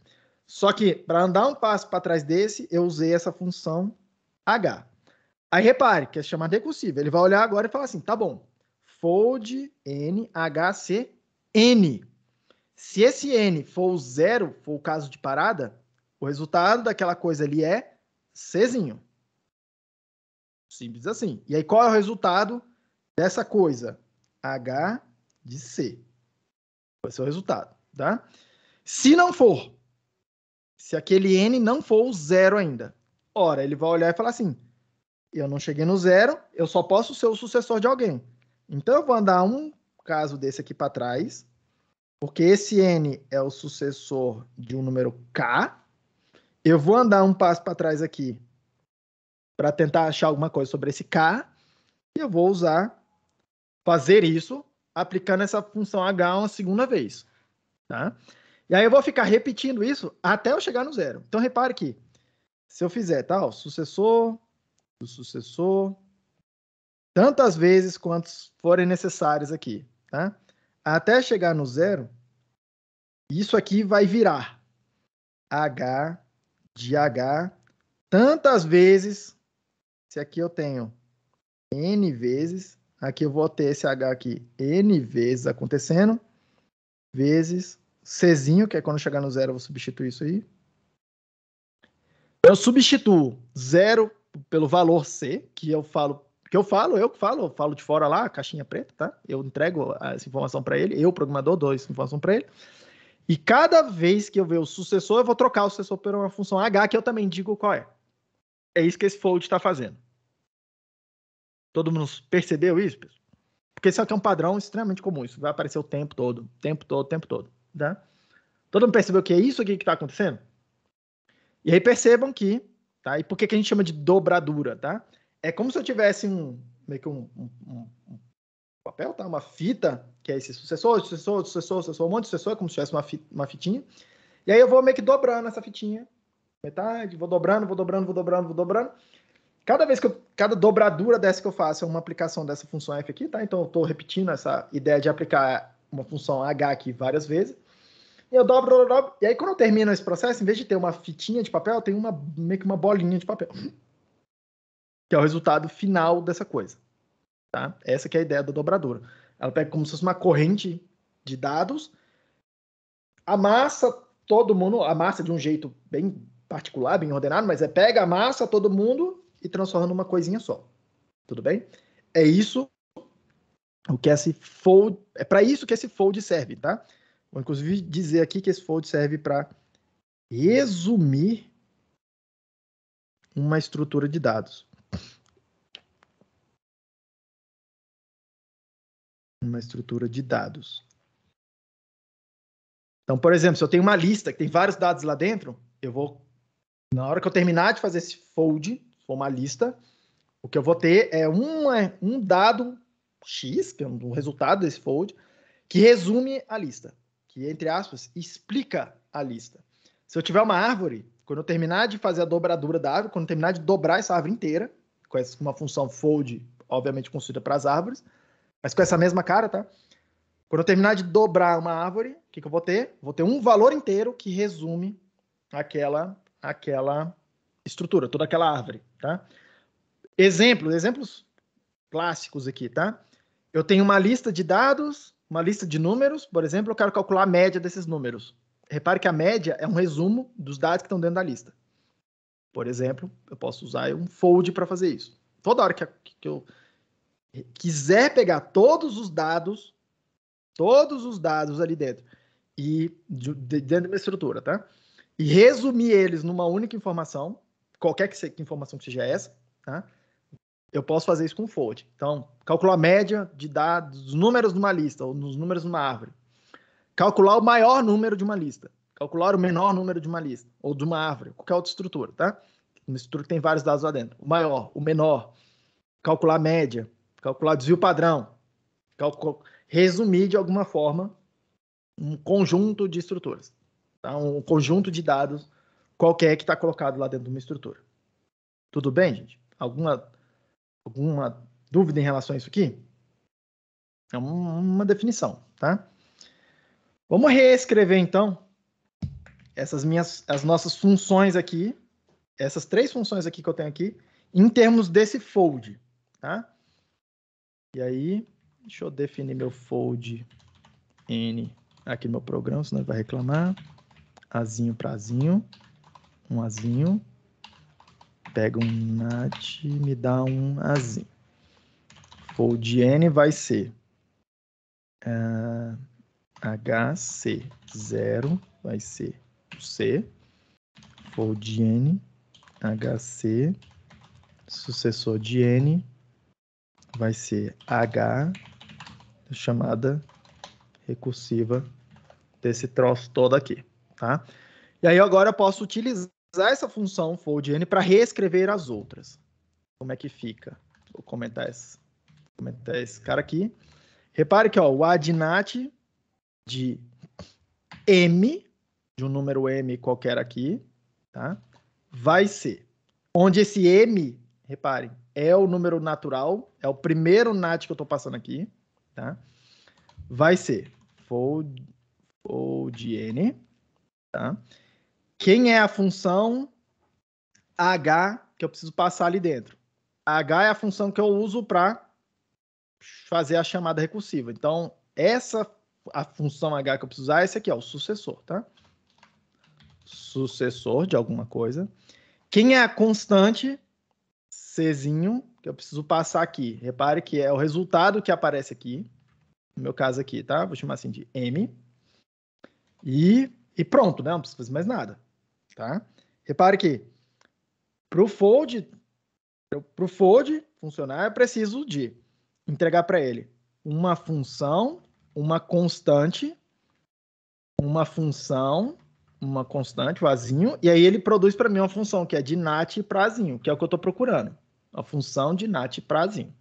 Só que para andar um passo para trás desse, eu usei essa função H. Aí repare que é chamado recursivo. Ele vai olhar agora e falar assim: tá bom, fold N, HC, N. Se esse N for o zero, for o caso de parada, o resultado daquela coisa ali é Czinho. Simples assim. E aí qual é o resultado dessa coisa? H de C. Vai ser o resultado, tá? Se não for, se aquele N não for o zero ainda, ora, ele vai olhar e falar assim: eu não cheguei no zero, eu só posso ser o sucessor de alguém. Então eu vou andar um caso desse aqui para trás, porque esse N é o sucessor de um número K. Eu vou andar um passo para trás aqui para tentar achar alguma coisa sobre esse K, e eu vou fazer isso aplicando essa função H uma segunda vez, tá? E aí eu vou ficar repetindo isso até eu chegar no zero. Então repare que se eu fizer, tá, ó, sucessor, do sucessor, tantas vezes quantas forem necessárias aqui, tá? Até chegar no zero, isso aqui vai virar H de H tantas vezes. Se aqui eu tenho N vezes, aqui eu vou ter esse H aqui N vezes acontecendo, vezes Czinho, que é quando chegar no zero eu vou substituir isso aí. Eu substituo zero pelo valor C, que eu falo de fora lá, a caixinha preta, tá? Eu entrego essa informação para ele, eu, programador, dou essa informação para ele. E cada vez que eu ver o sucessor, eu vou trocar o sucessor por uma função H, que eu também digo qual é. É isso que esse fold está fazendo. Todo mundo percebeu isso, pessoal? Porque isso aqui é um padrão extremamente comum. Isso vai aparecer o tempo todo, tá? Todo mundo percebeu que é isso aqui que está acontecendo? E aí percebam que, tá? E por que a gente chama de dobradura, tá? É como se eu tivesse meio que um papel, tá? Uma fita, que é esse sucessor, um monte de sucessor, como se tivesse uma fitinha. E aí eu vou meio que dobrando essa fitinha, metade, vou dobrando. Cada dobradura dessa que eu faço é uma aplicação dessa função f aqui, tá? Então eu estou repetindo essa ideia de aplicar uma função h aqui várias vezes. E eu dobro. E aí quando eu termino esse processo, em vez de ter uma fitinha de papel, eu tenho meio que uma bolinha de papel. Que é o resultado final dessa coisa. Tá? Essa que é a ideia da dobradura. Ela pega como se fosse uma corrente de dados, amassa todo mundo, amassa de um jeito bem particular, bem ordenado, mas pega, amassa todo mundo e transforma numa coisinha só. Tudo bem? É isso o que esse fold, é para isso que esse fold serve, tá? Vou inclusive dizer aqui que esse fold serve para resumir uma estrutura de dados. Uma estrutura de dados. Então, por exemplo, se eu tenho uma lista que tem vários dados lá dentro, eu vou, na hora que eu terminar de fazer esse fold, for uma lista, o que eu vou ter é um dado X, que é um resultado desse fold, que resume a lista, que, entre aspas, explica a lista. Se eu tiver uma árvore, quando eu terminar de fazer a dobradura da árvore, quando eu terminar de dobrar essa árvore inteira, com uma função fold, obviamente construída para as árvores, mas com essa mesma cara, tá? Quando eu terminar de dobrar uma árvore, o que eu vou ter? Vou ter um valor inteiro que resume aquela estrutura, toda aquela árvore, tá? Exemplos clássicos aqui, tá? Eu tenho uma lista de dados, uma lista de números, por exemplo, eu quero calcular a média desses números. Repare que a média é um resumo dos dados que estão dentro da lista. Por exemplo, eu posso usar um fold para fazer isso. Toda hora que eu quiser pegar todos os dados ali dentro, e dentro da minha estrutura, tá? E resumir eles numa única informação, qualquer que informação que seja essa, tá? Eu posso fazer isso com fold. Então, calcular a média de dados, dos números numa lista, ou nos números numa árvore. Calcular o maior número de uma lista. Calcular o menor número de uma lista, ou de uma árvore, qualquer outra estrutura, tá? Uma estrutura que tem vários dados lá dentro. O maior, o menor. Calcular a média. Calcular desvio padrão. Resumir, de alguma forma, um conjunto de estruturas. Tá? Um conjunto de dados qualquer que está colocado lá dentro de uma estrutura. Tudo bem, gente? Alguma dúvida em relação a isso aqui? É uma definição, tá? Vamos reescrever, então, as nossas funções aqui, essas 3 funções aqui que eu tenho aqui, em termos desse fold, tá? E aí, deixa eu definir meu fold n aqui no meu programa, senão ele vai reclamar. Azinho para azinho, um azinho, pega um nat, me dá um azinho. Fold n vai ser HC0 vai ser o C, fold n, HC, sucessor de n, vai ser H, chamada recursiva desse troço todo aqui, tá? E aí agora eu posso utilizar essa função fold n para reescrever as outras. Como é que fica? Vou comentar esse cara aqui. Repare que ó, o adnat de m, de um número m qualquer aqui, tá? Vai ser, onde esse m, reparem, é o número natural, é o primeiro nat que eu estou passando aqui, tá? Vai ser fold n, tá? Quem é a função h que eu preciso passar ali dentro? H é a função que eu uso para fazer a chamada recursiva. Então, a função H que eu preciso usar é esse aqui, ó, o sucessor, tá? Sucessor de alguma coisa. Quem é a constante? Czinho, que eu preciso passar aqui. Repare que é o resultado que aparece aqui. No meu caso aqui, tá? Vou chamar assim de M. E pronto, né? Não preciso fazer mais nada, tá? Repare que para o fold funcionar, eu preciso de entregar para ele uma função, uma constante, uma função, uma constante, o azinho, e aí ele produz para mim uma função que é de nat para azinho, que é o que eu estou procurando. A função de nat para azinho,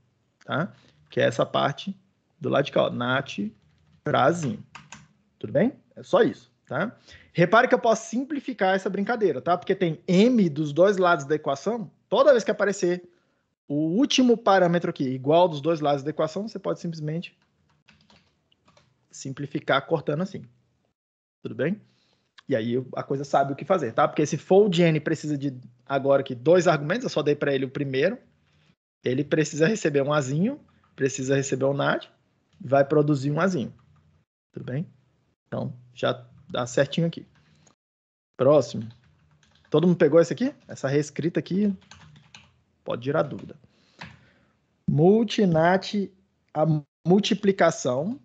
tá? Que é essa parte do lado de cá, ó, nat para azinho. Tudo bem? É só isso, tá? Repare que eu posso simplificar essa brincadeira, tá? Porque tem m dos dois lados da equação, toda vez que aparecer o último parâmetro aqui igual dos dois lados da equação, você pode simplesmente simplificar cortando assim. Tudo bem? E aí a coisa sabe o que fazer, tá? Porque esse fold n precisa de, agora aqui, 2 argumentos, eu só dei para ele o primeiro. Ele precisa receber um azinho, precisa receber um nat, vai produzir um azinho. Tudo bem? Então, já dá certinho aqui. Próximo. Todo mundo pegou esse aqui? Essa reescrita aqui pode gerar dúvida. Multinat, a multiplicação.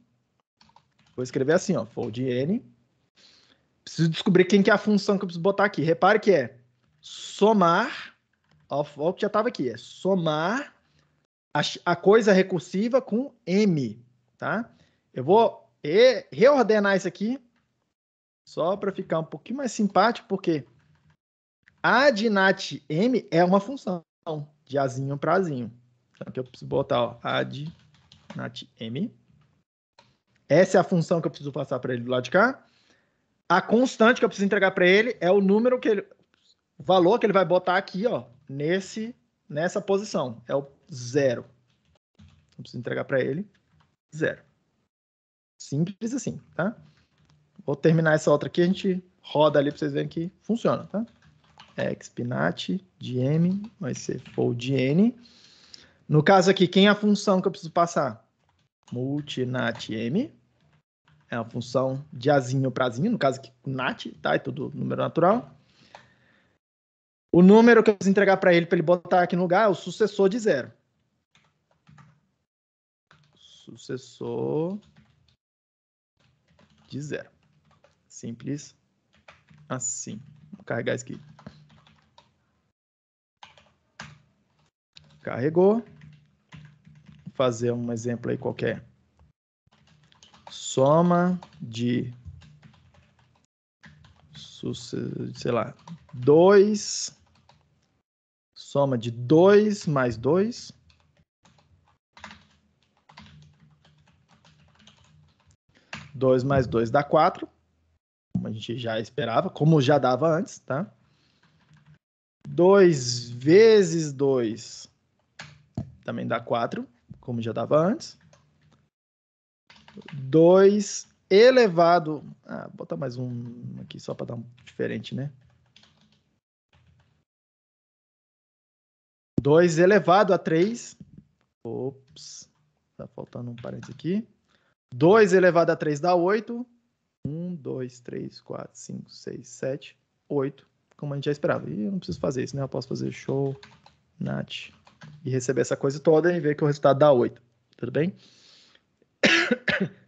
Vou escrever assim, ó, fold n. Preciso descobrir quem que é a função que eu preciso botar aqui. Repare que é somar, ó, o que já estava aqui, é somar a coisa recursiva com m, tá? Eu vou reordenar isso aqui, só para ficar um pouquinho mais simpático, porque adnat m é uma função de azinho para azinho. Então aqui eu preciso botar, ó, adnat natm. Essa é a função que eu preciso passar para ele do lado de cá. A constante que eu preciso entregar para ele é o número que ele, o valor que ele vai botar aqui, ó, nessa posição. É o 0. Eu preciso entregar para ele 0. Simples assim, tá? Vou terminar essa outra aqui, a gente roda ali para vocês verem que funciona, tá? Expnat de m vai ser fold n. No caso aqui, quem é a função que eu preciso passar? Multinatm. É uma função de azinho para azinho, no caso aqui, nat, tá? É tudo número natural. O número que eu preciso entregar para ele botar aqui no lugar é o sucessor de 0. Sucessor de 0. Simples assim. Vou carregar isso aqui. Carregou. Vou fazer um exemplo aí qualquer. Soma de, sei lá, 2. Soma de 2 mais 2. 2 mais 2 dá 4. Como a gente já esperava, como já dava antes, tá? 2 vezes 2 também dá 4, como já dava antes. 2 elevado... vou botar mais um aqui só para dar um diferente, né? 2 elevado a 3. Ops, tá faltando um parênteses aqui. 2 elevado a 3 dá 8. 1, 2, 3, 4, 5, 6, 7, 8. Como a gente já esperava. E eu não preciso fazer isso, né? Eu posso fazer show, nat, e receber essa coisa toda e ver que o resultado dá 8. Tudo bem?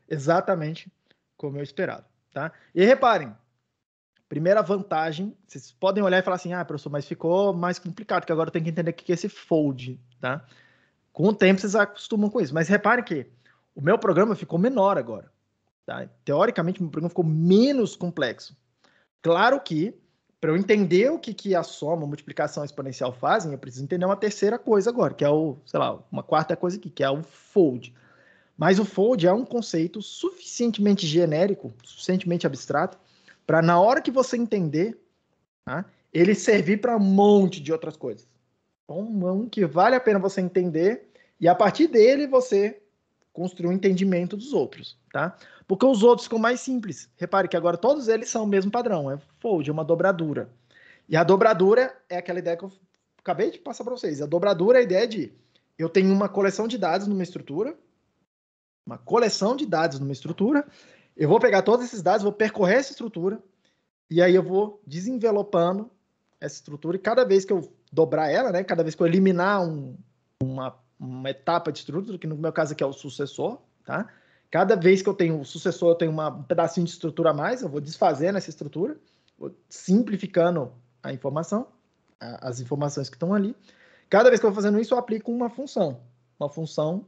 Exatamente como eu esperava, tá? E reparem, primeira vantagem, vocês podem olhar e falar assim, professor, mas ficou mais complicado, que agora eu tenho que entender o que é esse fold, tá? Com o tempo vocês acostumam com isso, mas reparem que o meu programa ficou menor agora, tá? Teoricamente, o meu programa ficou menos complexo. Claro que, para eu entender o que a soma, a multiplicação e a exponencial fazem, eu preciso entender uma terceira coisa agora, que é uma quarta coisa aqui, que é o fold. Mas o fold é um conceito suficientemente genérico, suficientemente abstrato, para na hora que você entender, tá, ele servir para um monte de outras coisas. Então, um que vale a pena você entender e a partir dele você construir um entendimento dos outros, tá? Porque os outros ficam mais simples. Repare que agora todos eles são o mesmo padrão, é fold, é uma dobradura. E a dobradura é aquela ideia que eu acabei de passar para vocês. A dobradura é a ideia de eu tenho uma coleção de dados numa estrutura, eu vou pegar todos esses dados, vou percorrer essa estrutura, e aí eu vou desenvelopando essa estrutura, e cada vez que eu dobrar ela, né, cada vez que eu eliminar uma etapa de estrutura, que no meu caso aqui é o sucessor, tá? Cada vez que eu tenho o sucessor, eu tenho um pedacinho de estrutura a mais, eu vou desfazendo essa estrutura, vou simplificando a informação, as informações que estão ali. Cada vez que eu vou fazendo isso, eu aplico uma função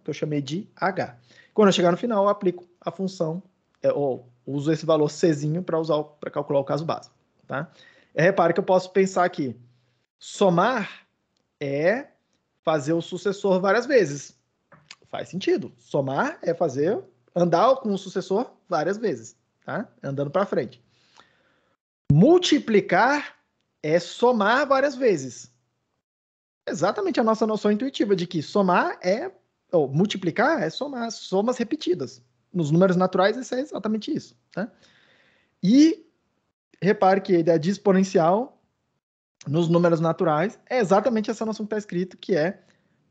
que eu chamei de h. Quando eu chegar no final, eu aplico a função, ou uso esse valor czinho para calcular o caso básico, tá? Repare que eu posso pensar aqui, somar é fazer o sucessor várias vezes. Faz sentido. Somar é andar com o sucessor várias vezes, tá? Andando para frente. Multiplicar é somar várias vezes. Exatamente a nossa noção intuitiva de que multiplicar é somar somas repetidas. Nos números naturais, isso é exatamente isso, tá? E repare que a ideia de exponencial nos números naturais é exatamente essa noção que está escrito, que é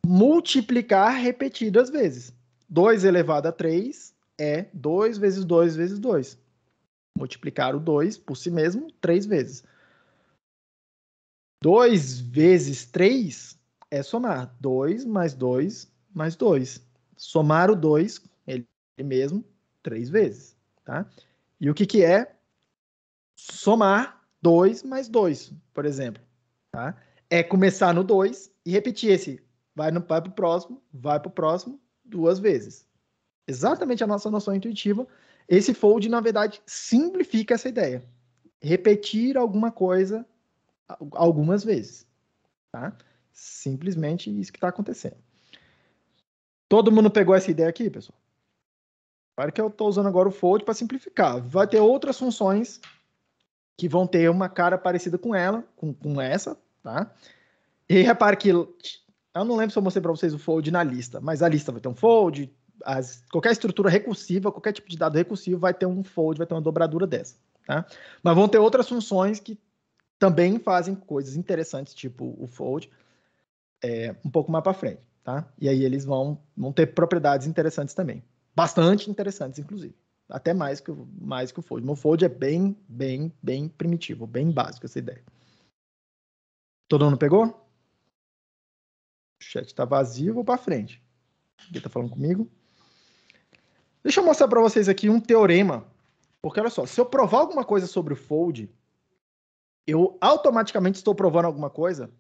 multiplicar repetidas vezes. 2 elevado a 3 é 2 vezes 2 vezes 2. Multiplicar o 2 por si mesmo 3 vezes. 2 vezes 3 é somar 2 mais 2 mais 2. Somar o 2, ele mesmo, 3 vezes. Tá? E o que é somar 2 mais 2, por exemplo? Tá? É começar no 2 e repetir esse. Vai para o próximo, 2 vezes. Exatamente a nossa noção intuitiva. Esse fold, na verdade, simplifica essa ideia. Repetir alguma coisa algumas vezes. Tá? Simplesmente isso que está acontecendo. Todo mundo pegou essa ideia aqui, pessoal? Claro que eu estou usando agora o fold para simplificar. Vai ter outras funções que vão ter uma cara parecida com ela, com essa, tá? E repare que eu não lembro se eu mostrei para vocês o fold na lista, mas a lista vai ter um fold, qualquer estrutura recursiva, qualquer tipo de dado recursivo vai ter um fold, vai ter uma dobradura dessa, tá? Mas vão ter outras funções que também fazem coisas interessantes, tipo o fold, um pouco mais para frente, tá? E aí eles vão ter propriedades interessantes também. Bastante interessantes, inclusive. Até mais que o fold. O fold é bem primitivo, bem básico essa ideia. Todo mundo pegou? O chat está vazio, vou para frente. Quem está falando comigo? Deixa eu mostrar para vocês aqui um teorema. Porque olha só, se eu provar alguma coisa sobre o fold, eu automaticamente estou provando alguma coisa,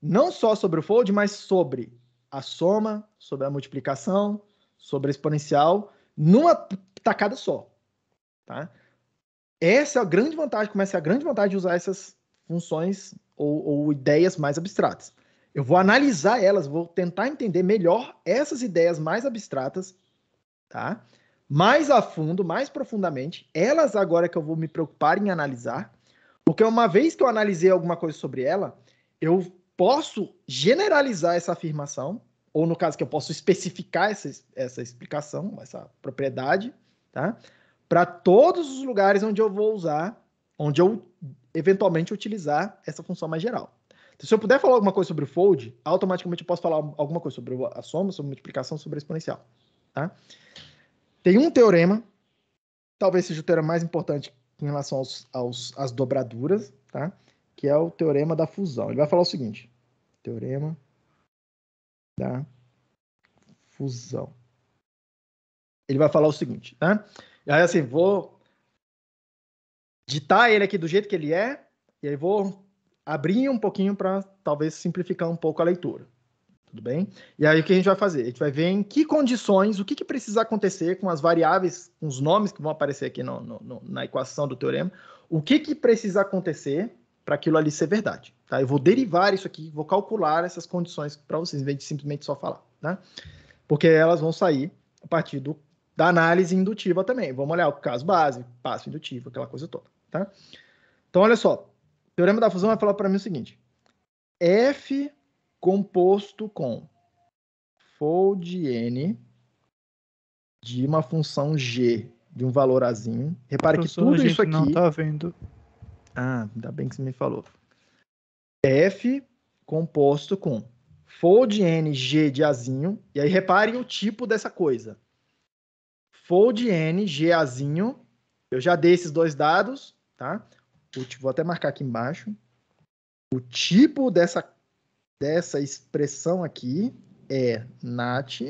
não só sobre o fold, mas sobre a soma, sobre a multiplicação, sobre a exponencial, numa tacada só. Tá? Essa é a grande vantagem, começa a grande vantagem de usar essas funções ou ideias mais abstratas. Eu vou analisar elas, vou tentar entender melhor essas ideias mais abstratas, tá? Mais a fundo, mais profundamente. Elas agora que eu vou me preocupar em analisar, porque uma vez que eu analisei alguma coisa sobre ela, eu posso generalizar essa afirmação, ou no caso que eu posso especificar essa explicação, essa propriedade, tá? Para todos os lugares onde eu vou usar, onde eu eventualmente utilizar essa função mais geral. Então, se eu puder falar alguma coisa sobre o fold, automaticamente eu posso falar alguma coisa sobre a soma, sobre a multiplicação, sobre a exponencial. Tá? Tem um teorema, talvez seja o teorema mais importante em relação às dobraduras, tá? Que é o teorema da fusão. Ele vai falar o seguinte: teorema da fusão. Ele vai falar o seguinte, tá? E aí, assim, vou ditar ele aqui do jeito que ele é, e aí vou abrir um pouquinho para talvez simplificar um pouco a leitura. Tudo bem? E aí o que a gente vai fazer? A gente vai ver em que condições, o que precisa acontecer com as variáveis, com os nomes que vão aparecer aqui na equação do teorema, o que precisa acontecer para aquilo ali ser verdade. Tá? Eu vou derivar isso aqui, vou calcular essas condições para vocês, em vez de simplesmente só falar. Tá? Porque elas vão sair a partir da análise indutiva também. Vamos olhar o caso base, passo indutivo, aquela coisa toda. Tá? Então, olha só. O teorema da fusão vai falar para mim o seguinte. F composto com fold n de uma função g de um valor azinho. Repare que tudo isso aqui... não tá vendo. Ah, ainda bem que você me falou. F composto com fold n g de azinho. E aí reparem o tipo dessa coisa. Fold n g azinho. Eu já dei esses dois dados, tá? Vou até marcar aqui embaixo. O tipo dessa expressão aqui é nat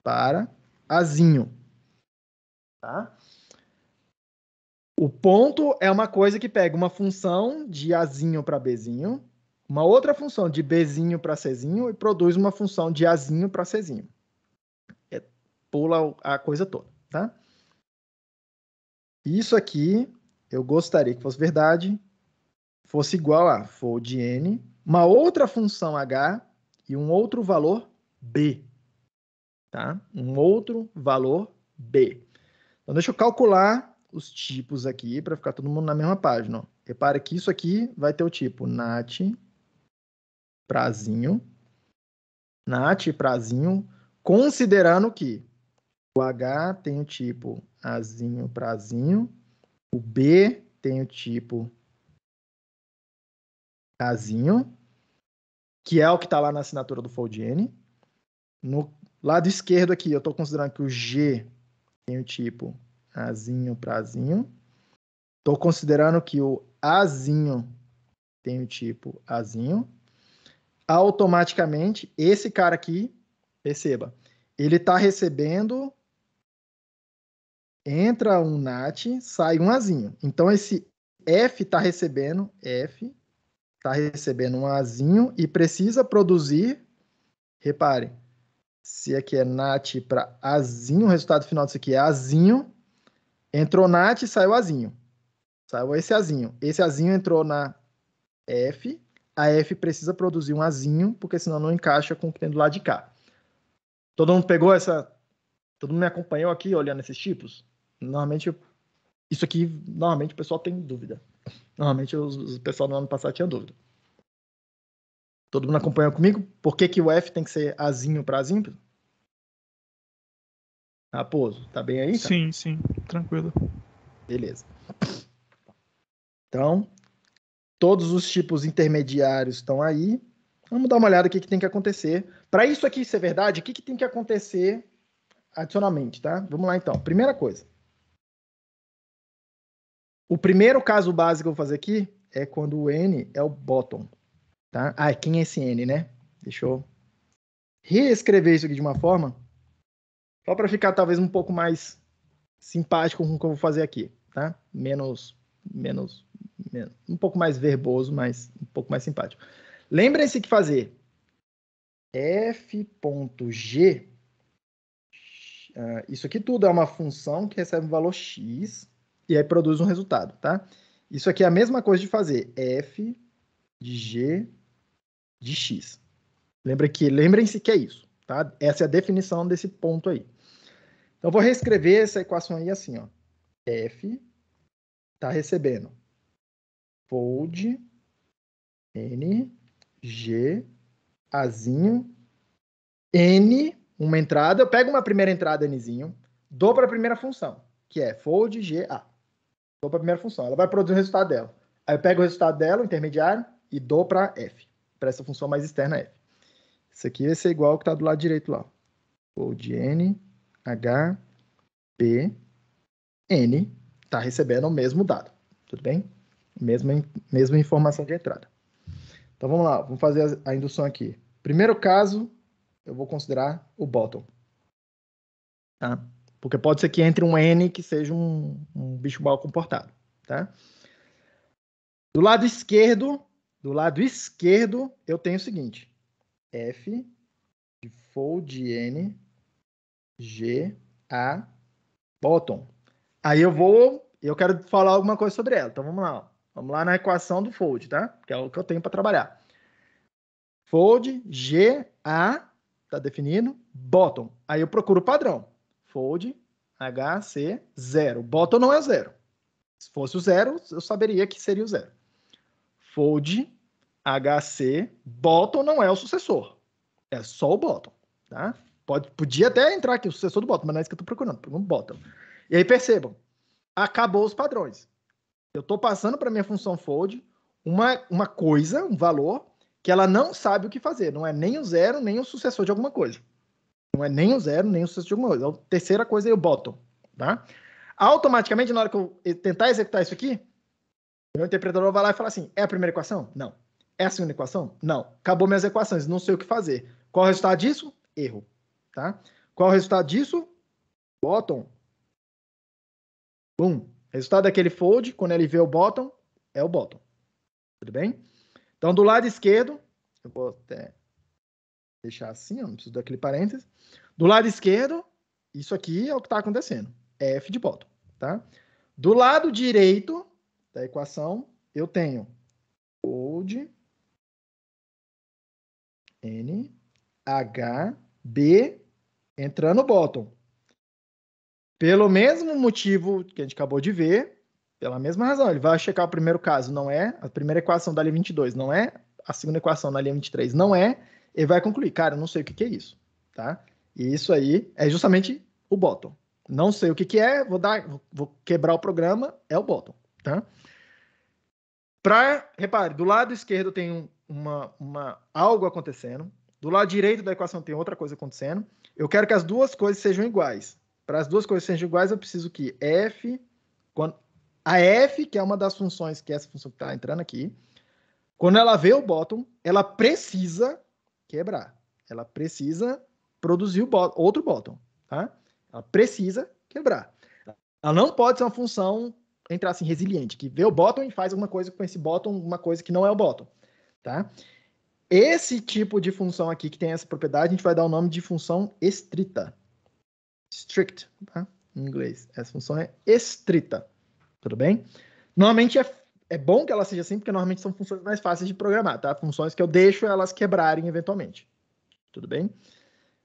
para azinho. Tá? O ponto é uma coisa que pega uma função de azinho para bzinho, uma outra função de bzinho para czinho e produz uma função de azinho para czinho. Pula a coisa toda. Tá? Isso aqui eu gostaria que fosse verdade, fosse igual a fold n, uma outra função h e um outro valor b. Tá? Um outro valor b. Então, deixa eu calcular os tipos aqui para ficar todo mundo na mesma página. Ó. Repara que isso aqui vai ter o tipo nat prazinho, considerando que o h tem o tipo azinho prazinho, o b tem o tipo azinho, que é o que está lá na assinatura do fold-n. No lado esquerdo aqui, eu estou considerando que o g tem o tipo azinho prazinho. Estou considerando que o azinho tem o tipo azinho. Automaticamente, esse cara aqui, perceba, ele está recebendo, entra um nat, sai um azinho. Então, esse F está recebendo um azinho e precisa produzir, repare, se aqui é nat para azinho, o resultado final disso aqui é azinho, entrou nat, saiu azinho. Saiu esse azinho. Esse azinho entrou na F, a F precisa produzir um azinho, porque senão não encaixa com o que tem do lado de cá. Todo mundo pegou essa... Todo mundo me acompanhou aqui olhando esses tipos? Normalmente, isso aqui, normalmente o pessoal tem dúvida. Normalmente o pessoal no ano passado tinha dúvida. Todo mundo acompanhou comigo? Por que o F tem que ser azinho para azinho? Raposo, tá bem aí? Então? Sim, sim, tranquilo. Beleza. Então, todos os tipos intermediários estão aí. Vamos dar uma olhada no que tem que acontecer. Para isso aqui ser verdade, o que tem que acontecer adicionalmente, tá? Vamos lá, então. Primeira coisa. O primeiro caso básico que eu vou fazer aqui é quando o N é o bottom, tá? Ah, quem é esse N, né? Deixa eu reescrever isso aqui de uma forma só para ficar talvez um pouco mais simpático com o que eu vou fazer aqui, tá? Menos, um pouco mais verboso, mas um pouco mais simpático. Lembrem-se que fazer f.g, isso aqui tudo é uma função que recebe um valor x e aí produz um resultado, tá? Isso aqui é a mesma coisa de fazer f de g de x. Lembrem-se que é isso, tá? Essa é a definição desse ponto aí. Então, eu vou reescrever essa equação aí assim, ó. F está recebendo fold n, g, azinho, n, uma entrada. Eu pego uma primeira entrada nzinho, dou para a primeira função, que é fold g, a. Dou para a primeira função. Ela vai produzir o resultado dela. Aí eu pego o resultado dela, o intermediário, e dou para f, para essa função mais externa f. Isso aqui vai ser igual ao que está do lado direito lá. Fold n, h, p, n, está recebendo o mesmo dado. Tudo bem? Mesma informação de entrada. Então vamos lá, vamos fazer a indução aqui. Primeiro caso, eu vou considerar o bottom. Tá? Porque pode ser que entre um N que seja um bicho mal comportado. Tá? Do lado esquerdo, eu tenho o seguinte. F de fold N, G, A, bottom. Aí eu quero falar alguma coisa sobre ela. Então vamos lá. Ó. Vamos lá na equação do fold, tá? Que é o que eu tenho para trabalhar. Fold, G, A, tá definido, bottom. Aí eu procuro o padrão. Fold, H, C, 0. Bottom não é 0. Se fosse o 0, eu saberia que seria o 0. Fold, HC, bottom não é o sucessor. É só o bottom, tá? Podia até entrar aqui o sucessor do bottom, mas não é isso que eu estou procurando. Procurando bottom. E aí percebam, acabou os padrões. Eu estou passando para minha função fold uma coisa, um valor, que ela não sabe o que fazer. Não é nem o 0, nem o sucessor de alguma coisa. Não é nem o 0, nem o sucessor de alguma coisa. A terceira coisa é o bottom, tá? Automaticamente, na hora que eu tentar executar isso aqui, o meu interpretador vai lá e fala assim, é a primeira equação? Não. É a segunda equação? Não. Acabou minhas equações, não sei o que fazer. Qual é o resultado disso? Erro, tá? Qual é o resultado disso? Bottom. Bum. Resultado daquele fold, quando ele vê o bottom, é o bottom. Tudo bem? Então, do lado esquerdo, eu vou até deixar assim, ó, não preciso daquele parênteses. Do lado esquerdo, isso aqui é o que está acontecendo. É f de bottom, tá? Do lado direito da equação, eu tenho fold n, h, b, entrando bottom. Pelo mesmo motivo que a gente acabou de ver, pela mesma razão, ele vai checar o primeiro caso, não é a primeira equação da linha 22, não é a segunda equação da linha 23, não é, ele vai concluir, cara, eu não sei o que é isso, tá? E isso aí é justamente o bottom. Não sei o que é, vou quebrar o programa, é o bottom, tá? Repare, do lado esquerdo tem algo acontecendo, do lado direito da equação tem outra coisa acontecendo. Eu quero que as duas coisas sejam iguais. Para as duas coisas sejam iguais, eu preciso que a f, que é uma das funções, que é essa função que está entrando aqui, quando ela vê o bottom, ela precisa quebrar. Ela precisa produzir outro bottom, tá? Ela precisa quebrar. Ela não pode ser uma função, entrar assim, resiliente, que vê o bottom e faz alguma coisa com esse bottom, uma coisa que não é o bottom, tá? Esse tipo de função aqui, que tem essa propriedade, a gente vai dar o nome de função estrita. Strict, tá? Em inglês. Essa função é estrita, tudo bem? Normalmente é bom que ela seja assim, porque normalmente são funções mais fáceis de programar, tá? Funções que eu deixo elas quebrarem eventualmente, tudo bem?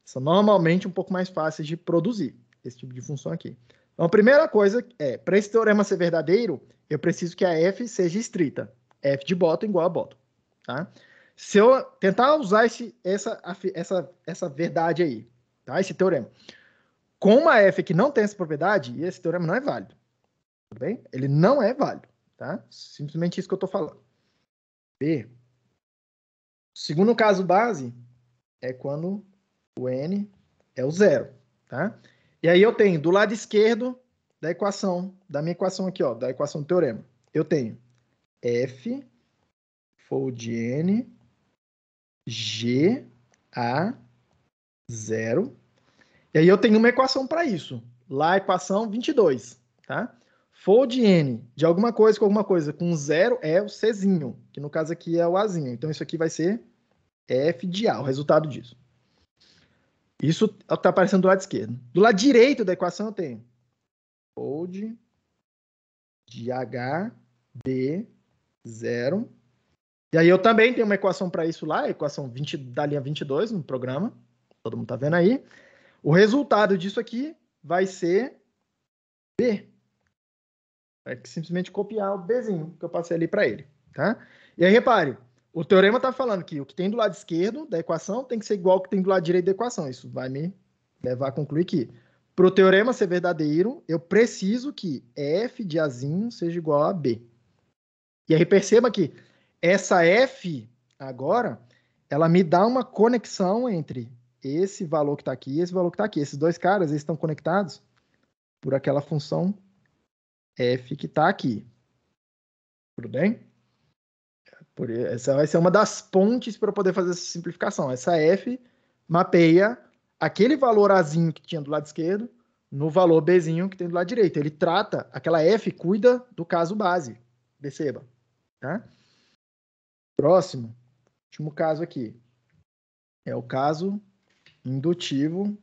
são normalmente um pouco mais fáceis de produzir, esse tipo de função aqui. Então, a primeira coisa é, para esse teorema ser verdadeiro, eu preciso que a f seja estrita. F de bottom igual a bottom. Tá? Se eu tentar usar essa verdade aí, tá? Esse teorema, com uma f que não tem essa propriedade, esse teorema não é válido. Tudo bem? Ele não é válido. Tá? Simplesmente isso que eu estou falando. B. Segundo caso base é quando o n é o zero. Tá? E aí eu tenho do lado esquerdo da equação, da minha equação aqui, ó, da equação do teorema, eu tenho f fold n g a 0. E aí eu tenho uma equação para isso. Lá a equação 22, tá? Fold n de alguma coisa com zero é o Czinho, que no caso aqui é o Azinho. Então isso aqui vai ser f de A, o resultado disso. Isso está aparecendo do lado esquerdo. Do lado direito da equação eu tenho fold de h b 0. E aí eu também tenho uma equação para isso lá, a equação 20, da linha 22 no programa. Todo mundo está vendo aí. O resultado disso aqui vai ser B. Vai simplesmente copiar o Bzinho que eu passei ali para ele. Tá? E aí, repare, o teorema está falando que o que tem do lado esquerdo da equação tem que ser igual ao que tem do lado direito da equação. Isso vai me levar a concluir que, para o teorema ser verdadeiro, eu preciso que f de Azinho seja igual a B. E aí, perceba que essa f, agora, ela me dá uma conexão entre esse valor que está aqui e esse valor que está aqui. Esses dois caras, eles estão conectados por aquela função f que está aqui. Tudo bem? Essa vai ser uma das pontes para eu poder fazer essa simplificação. Essa f mapeia aquele valor azinho que tinha do lado esquerdo no valor bzinho que tem do lado direito. Ele trata, aquela f cuida do caso base. Perceba. Tá? Próximo, último caso aqui. É o caso indutivo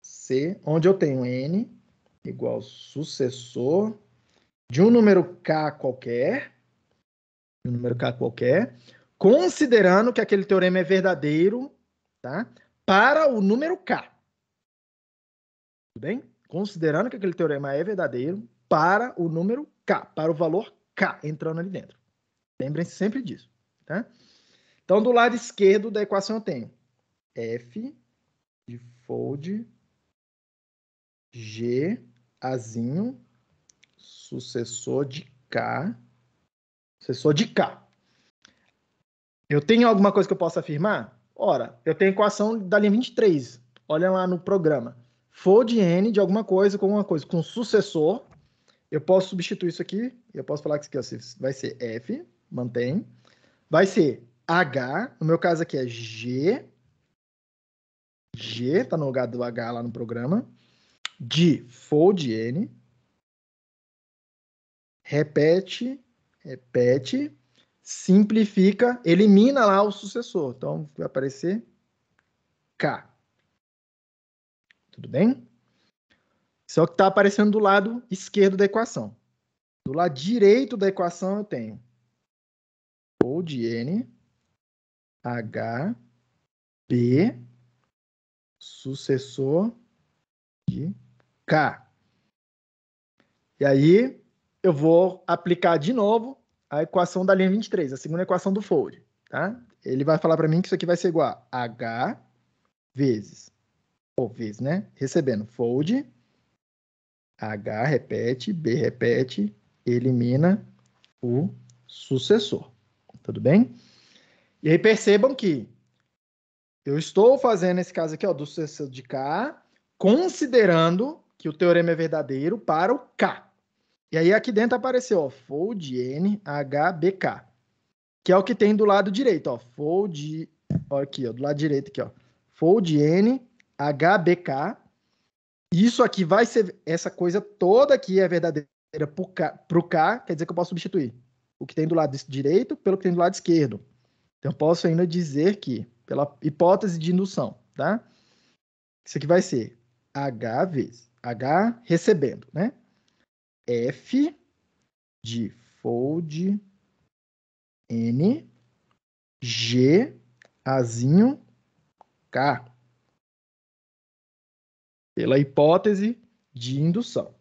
C, onde eu tenho n igual sucessor de um número k qualquer, considerando que aquele teorema é verdadeiro, tá? Para o número k. Tudo bem? Considerando que aquele teorema é verdadeiro para o número k, para o valor k entrando ali dentro. Lembrem-se sempre disso, tá? Então, do lado esquerdo da equação eu tenho f de fold G, Azinho, sucessor de K. Sucessor de K. Eu tenho alguma coisa que eu possa afirmar? Ora, eu tenho a equação da linha 23. Olha lá no programa. Fold N de alguma coisa com sucessor. Eu posso substituir isso aqui. Eu posso falar que isso aqui vai ser F, mantém. Vai ser H, no meu caso aqui é G. G, tá no lugar do H lá no programa. De fold N. Repete, simplifica, elimina lá o sucessor. Então, vai aparecer K. Tudo bem? Só que está aparecendo do lado esquerdo da equação. Do lado direito da equação eu tenho O de N, H, B, sucessor de K. E aí, eu vou aplicar de novo a equação da linha 23, a segunda equação do fold. Tá? Ele vai falar para mim que isso aqui vai ser igual a H vezes, ou vezes, né? Recebendo fold, H repete, B repete, elimina o sucessor. Tudo bem? E aí percebam que eu estou fazendo esse caso aqui, ó, do sucessor de K, considerando que o teorema é verdadeiro para o K. E aí aqui dentro apareceu, ó, fold N, H, B, K. Que é o que tem do lado direito, ó. Fold, ó, aqui, ó, do lado direito aqui, ó. Fold N, H, B, K. Isso aqui vai ser, essa coisa toda aqui é verdadeira para o K, quer dizer que eu posso substituir o que tem do lado direito pelo que tem do lado esquerdo. Então, eu posso ainda dizer que, pela hipótese de indução, tá? Isso aqui vai ser H vezes H recebendo, né? F de fold N G Azinho K. pela hipótese de indução.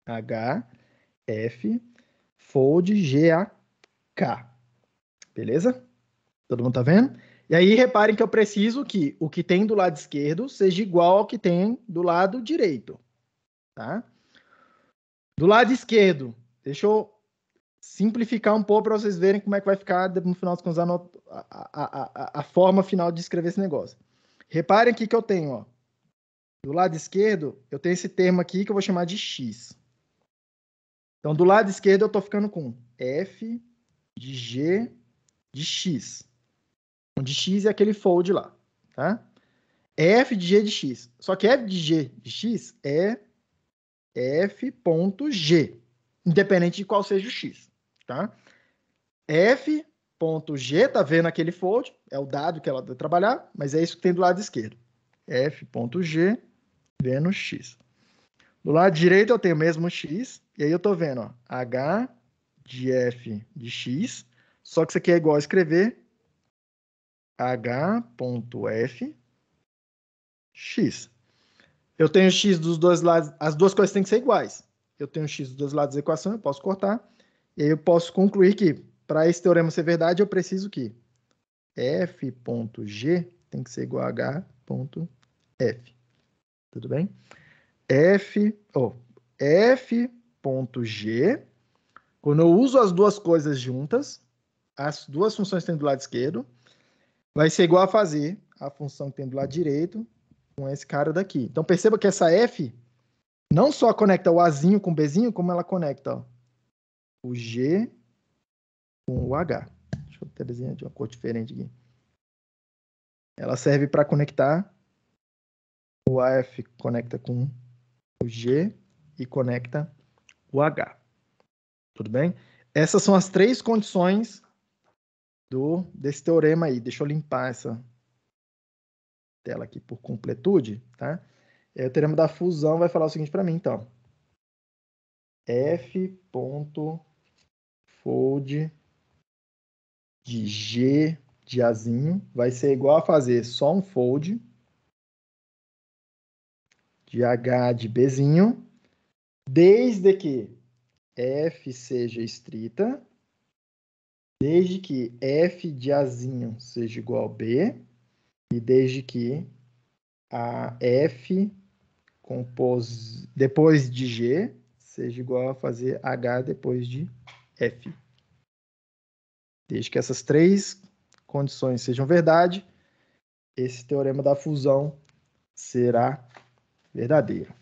HF fold GAK. Beleza? Todo mundo tá vendo? E aí, reparem que eu preciso que o que tem do lado esquerdo seja igual ao que tem do lado direito. Tá? Do lado esquerdo, deixa eu simplificar um pouco para vocês verem como é que vai ficar no final das contas a forma final de escrever esse negócio. Reparem aqui que eu tenho, ó. Do lado esquerdo, eu tenho esse termo aqui que eu vou chamar de x. Então, do lado esquerdo, eu estou ficando com f de g de x. Onde x é aquele fold lá, tá? F de g de x. Só que f de g de x é f.g, independente de qual seja o x, tá? f.g, tá vendo aquele fold? É o dado que ela vai trabalhar, mas é isso que tem do lado esquerdo. f.g vendo x. Do lado direito eu tenho o mesmo x, e aí eu tô vendo, ó, h de f de x, só que isso aqui é igual a escrever h.f x. Eu tenho x dos dois lados, as duas coisas têm que ser iguais. Eu tenho x dos dois lados da equação, eu posso cortar, e aí eu posso concluir que, para esse teorema ser verdade, eu preciso que f.g tem que ser igual a h.f. Tudo bem? f.g, quando eu uso as duas coisas juntas, as duas funções que tem do lado esquerdo, vai ser igual a fazer a função que tem do lado direito com esse cara daqui. Então, perceba que essa f não só conecta o azinho com o bzinho, como ela conecta, ó, o g com o h. Deixa eu até desenhar de uma cor diferente aqui. Ela serve para conectar, o AF conecta com o G e conecta o H. Tudo bem? Essas são as três condições desse teorema aí. Deixa eu limpar essa tela aqui por completude, tá? E aí o teorema da fusão vai falar o seguinte para mim, então. F.fold de G de Azinho vai ser igual a fazer só um fold de H de Bzinho, desde que F seja estrita, desde que F de Azinho seja igual a B, e desde que a F depois de G seja igual a fazer H depois de F. Desde que essas três condições sejam verdade, esse teorema da fusão será verdadeiro.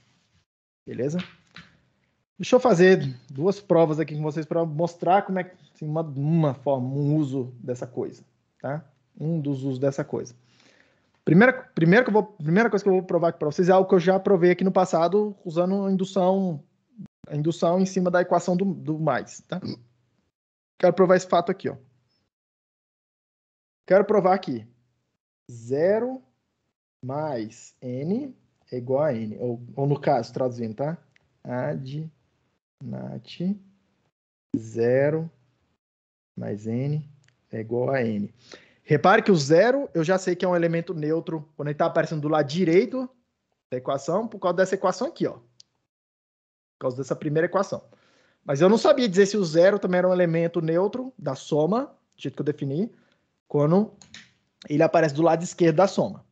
Beleza? Deixa eu fazer duas provas aqui com vocês para mostrar como é que, assim, uma forma, um uso dessa coisa, tá? Um dos usos dessa coisa. Primeira coisa que eu vou provar aqui para vocês é algo que eu já provei aqui no passado usando a indução em cima da equação do mais, tá? Quero provar esse fato aqui, ó. Quero provar aqui 0 mais n é igual a n, ou no caso, traduzindo, tá? Ad nat 0 mais n é igual a n. Repare que o zero eu já sei que é um elemento neutro quando ele está aparecendo do lado direito da equação, por causa dessa equação aqui, ó. Por causa dessa primeira equação. Mas eu não sabia dizer se o zero também era um elemento neutro da soma, do jeito que eu defini, quando ele aparece do lado esquerdo da soma.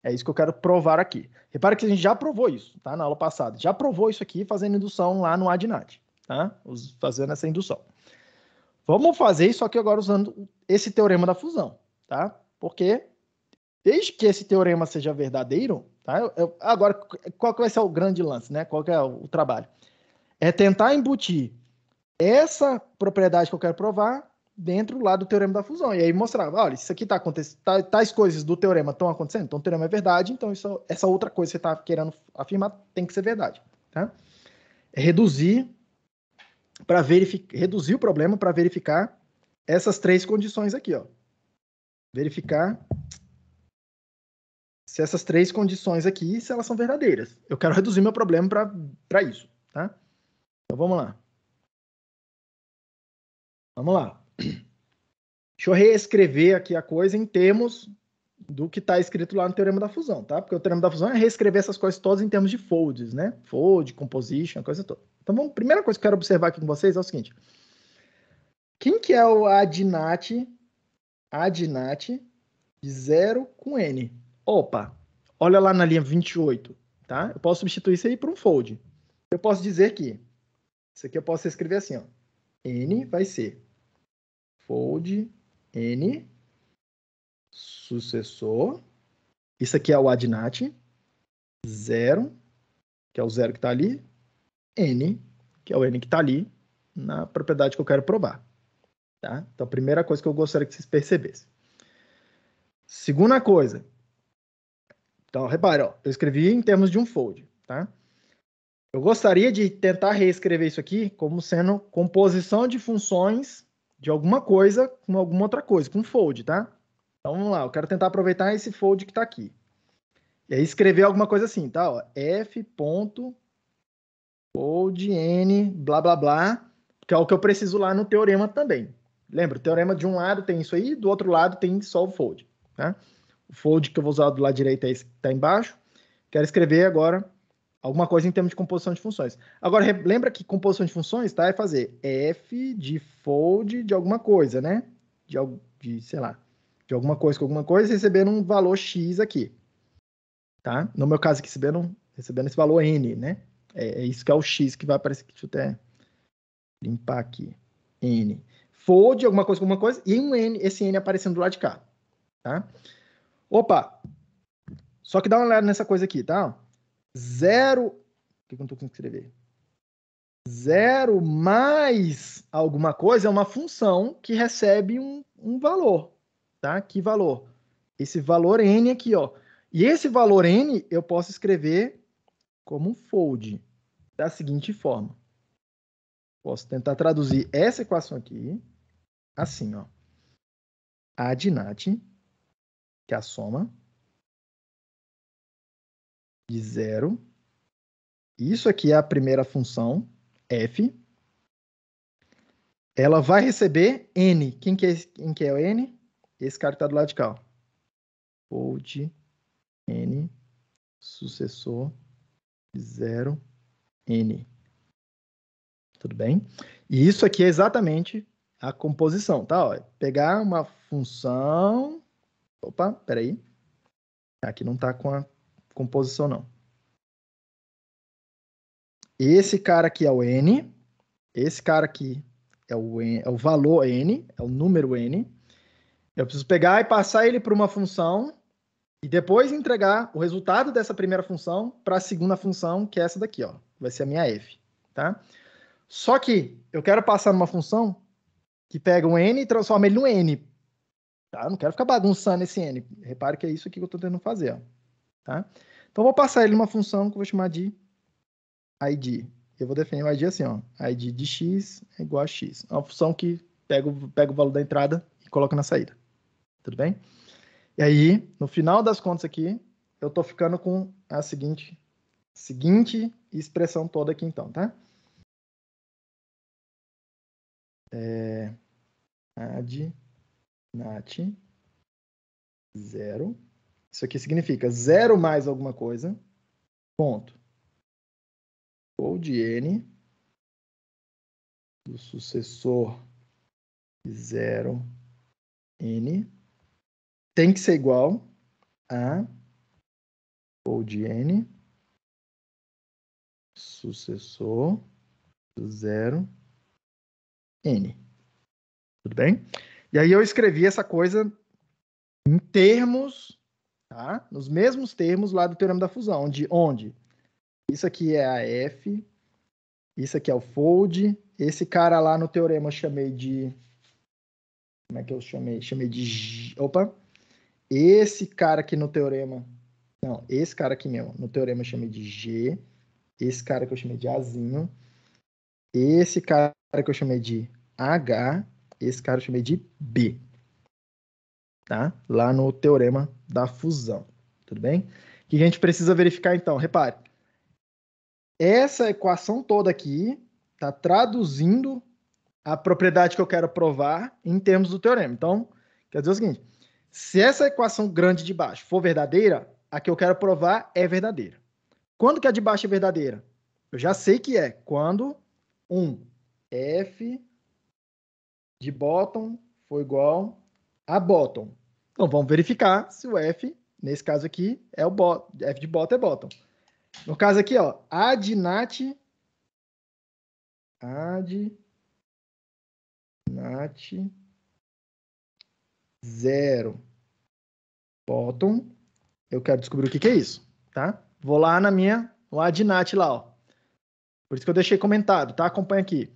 É isso que eu quero provar aqui. Repare que a gente já provou isso, tá? Na aula passada. Já provou isso aqui fazendo indução lá no ADNAT, tá? Fazendo essa indução. Vamos fazer isso aqui agora usando esse teorema da fusão, tá? Porque desde que esse teorema seja verdadeiro, tá? Agora, qual que vai ser o grande lance, né? Qual que é o trabalho? É tentar embutir essa propriedade que eu quero provar dentro lá do teorema da fusão. E aí mostrar, olha, isso aqui está acontecendo, tais coisas do teorema estão acontecendo, então o teorema é verdade, então essa outra coisa que você está querendo afirmar tem que ser verdade, tá? É reduzir o problema para verificar essas três condições aqui, ó. Verificar se essas três condições aqui, se elas são verdadeiras. Eu quero reduzir meu problema para isso, tá? Então vamos lá. Vamos lá. Deixa eu reescrever aqui a coisa em termos do que está escrito lá no Teorema da Fusão, tá? Porque o Teorema da Fusão é reescrever essas coisas todas em termos de folds, né? Fold, composition, a coisa toda. Então, a primeira coisa que eu quero observar aqui com vocês é o seguinte. Quem que é o adinat de 0 com N? Opa, olha lá na linha 28, tá? Eu posso substituir isso aí por um fold. Eu posso dizer que isso aqui eu posso escrever assim, ó. N vai ser fold N sucessor. Isso aqui é o adinat. 0, que é o 0 que está ali. N, que é o N que está ali na propriedade que eu quero provar. Tá? Então, a primeira coisa que eu gostaria que vocês percebessem. Segunda coisa. Então, repare, ó, eu escrevi em termos de um fold. Tá? Eu gostaria de tentar reescrever isso aqui como sendo composição de funções de alguma coisa com alguma outra coisa, com fold, tá? Então, vamos lá. Eu quero tentar aproveitar esse fold que está aqui. E aí escrever alguma coisa assim, tá? Ó, f.fold n, blá, blá, blá, que é o que eu preciso lá no teorema também. Lembra, o teorema de um lado tem isso aí, do outro lado tem só o fold. Tá? O fold que eu vou usar do lado direito é esse que está embaixo. Quero escrever agora alguma coisa em termos de composição de funções. Agora, lembra que composição de funções, tá? É fazer f de fold de alguma coisa, né? Sei lá, de alguma coisa com alguma coisa, recebendo um valor x aqui. Tá? No meu caso aqui, recebendo esse valor n, né? É isso que é o x que vai aparecer aqui. Deixa eu até limpar aqui. N. Fold alguma coisa com alguma coisa e um n, esse n aparecendo do lado de cá. Tá? Opa! Só que dá uma olhada nessa coisa aqui, tá? 0... O que eu não estou conseguindo escrever? 0 mais alguma coisa é uma função que recebe um valor. Tá? Que valor? Esse valor n aqui, ó. E esse valor n eu posso escrever como um fold da seguinte forma. Posso tentar traduzir essa equação aqui assim, ó. Adinat, que é a soma de 0. Isso aqui é a primeira função, f. Ela vai receber n. Quem que é o n? Esse cara que está do lado de cá, ó. Fold n sucessor de 0 n. Tudo bem? E isso aqui é exatamente a composição, tá? Ó, pegar uma função... Opa, peraí. Aqui não está com a composição, não. Esse cara aqui é o n. Esse cara aqui é o valor n, é o número n. Eu preciso pegar e passar ele para uma função e depois entregar o resultado dessa primeira função para a segunda função, que é essa daqui, ó. Vai ser a minha f, tá? Só que eu quero passar numa função que pega um n e transforma ele no n. Tá? Eu não quero ficar bagunçando esse n. Repare que é isso aqui que eu estou tentando fazer, ó. Tá? Então, eu vou passar ele numa função que eu vou chamar de id. Eu vou definir o id assim, ó. Id de x é igual a x. É uma função que pega o valor da entrada e coloca na saída. Tudo bem? E aí, no final das contas aqui, eu estou ficando com a seguinte expressão toda aqui, então, tá? Adnat 0. Isso aqui significa 0 mais alguma coisa, ponto. Fold n do sucessor de 0 n tem que ser igual a fold n sucessor do 0 n. Tudo bem? E aí eu escrevi essa coisa em termos, tá? Nos mesmos termos lá do Teorema da Fusão, onde isso aqui é a f, isso aqui é o fold, esse cara lá no teorema eu chamei de... Como é que eu chamei? Chamei de... Opa! Esse cara aqui no teorema... Não, esse cara aqui mesmo. No teorema eu chamei de G. Esse cara que eu chamei de Azinho. Esse cara que eu chamei de H. Esse cara eu chamei de B. Tá? Lá no teorema da fusão. Tudo bem? O que a gente precisa verificar então? Repare. Essa equação toda aqui está traduzindo a propriedade que eu quero provar em termos do teorema. Então, quer dizer o seguinte. Se essa equação grande de baixo for verdadeira, a que eu quero provar é verdadeira. Quando que a de baixo é verdadeira? Eu já sei que é quando f de bottom for igual a bottom. Então, vamos verificar se o f, nesse caso aqui, é o bottom. F de bottom é bottom. No caso aqui, ó, nat 0 bottom. Eu quero descobrir o que é isso, tá? Vou lá no adnat lá, ó. Por isso que eu deixei comentado, tá? Acompanha aqui.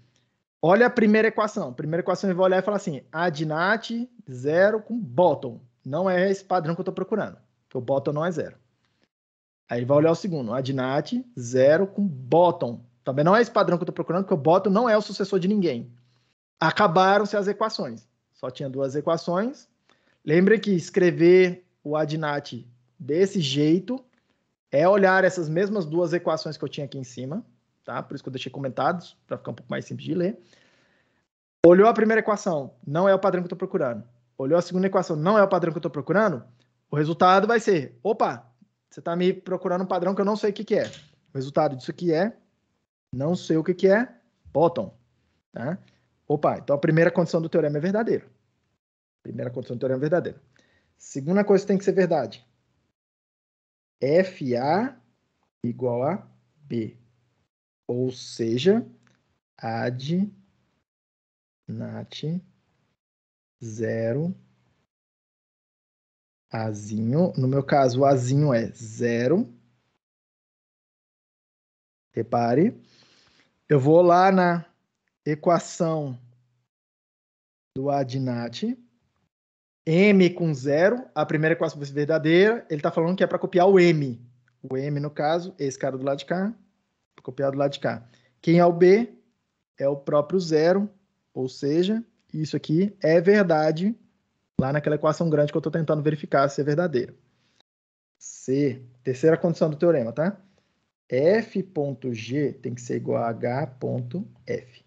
Olha a primeira equação. A primeira equação eu vou olhar e falar assim, adnat 0 com bottom. Não é esse padrão que eu estou procurando, porque o bottom não é 0. Aí ele vai olhar o segundo, adnat 0 com bottom. Também não é esse padrão que eu estou procurando, porque o bottom não é o sucessor de ninguém. Acabaram-se as equações. Só tinha duas equações. Lembre que escrever o adnat desse jeito é olhar essas mesmas duas equações que eu tinha aqui em cima, tá? Por isso que eu deixei comentados, para ficar um pouco mais simples de ler. Olhou a primeira equação, não é o padrão que eu estou procurando. Olhou a segunda equação, não é o padrão que eu estou procurando. O resultado vai ser, opa, você está me procurando um padrão que eu não sei o que é. O resultado disso aqui é, não sei o que é, bottom. Tá? Opa, então a primeira condição do teorema é verdadeira. Primeira condição do teorema é verdadeira. Segunda coisa que tem que ser verdade. FA igual a B. Ou seja, adnat 0 Azinho. No meu caso, o Azinho é 0. Repare. Eu vou lá na equação do adnat. M com 0. A primeira equação vai ser verdadeira. Ele está falando que é para copiar o M. O M, no caso, esse cara do lado de cá. Para copiar do lado de cá. Quem é o B? É o próprio 0. Ou seja, isso aqui é verdade lá naquela equação grande que eu estou tentando verificar se é verdadeira. C. Terceira condição do teorema, tá? F.G tem que ser igual a H.F.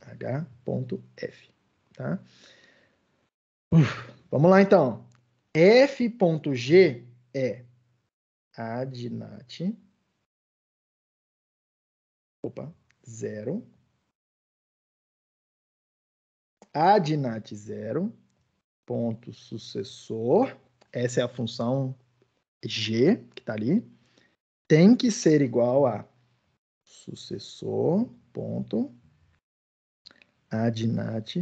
H.F. Tá? Vamos lá, então. F.G é adnat 0. Adnat 0. Ponto sucessor. Essa é a função G, que está ali. Tem que ser igual a sucessor, ponto, adnat,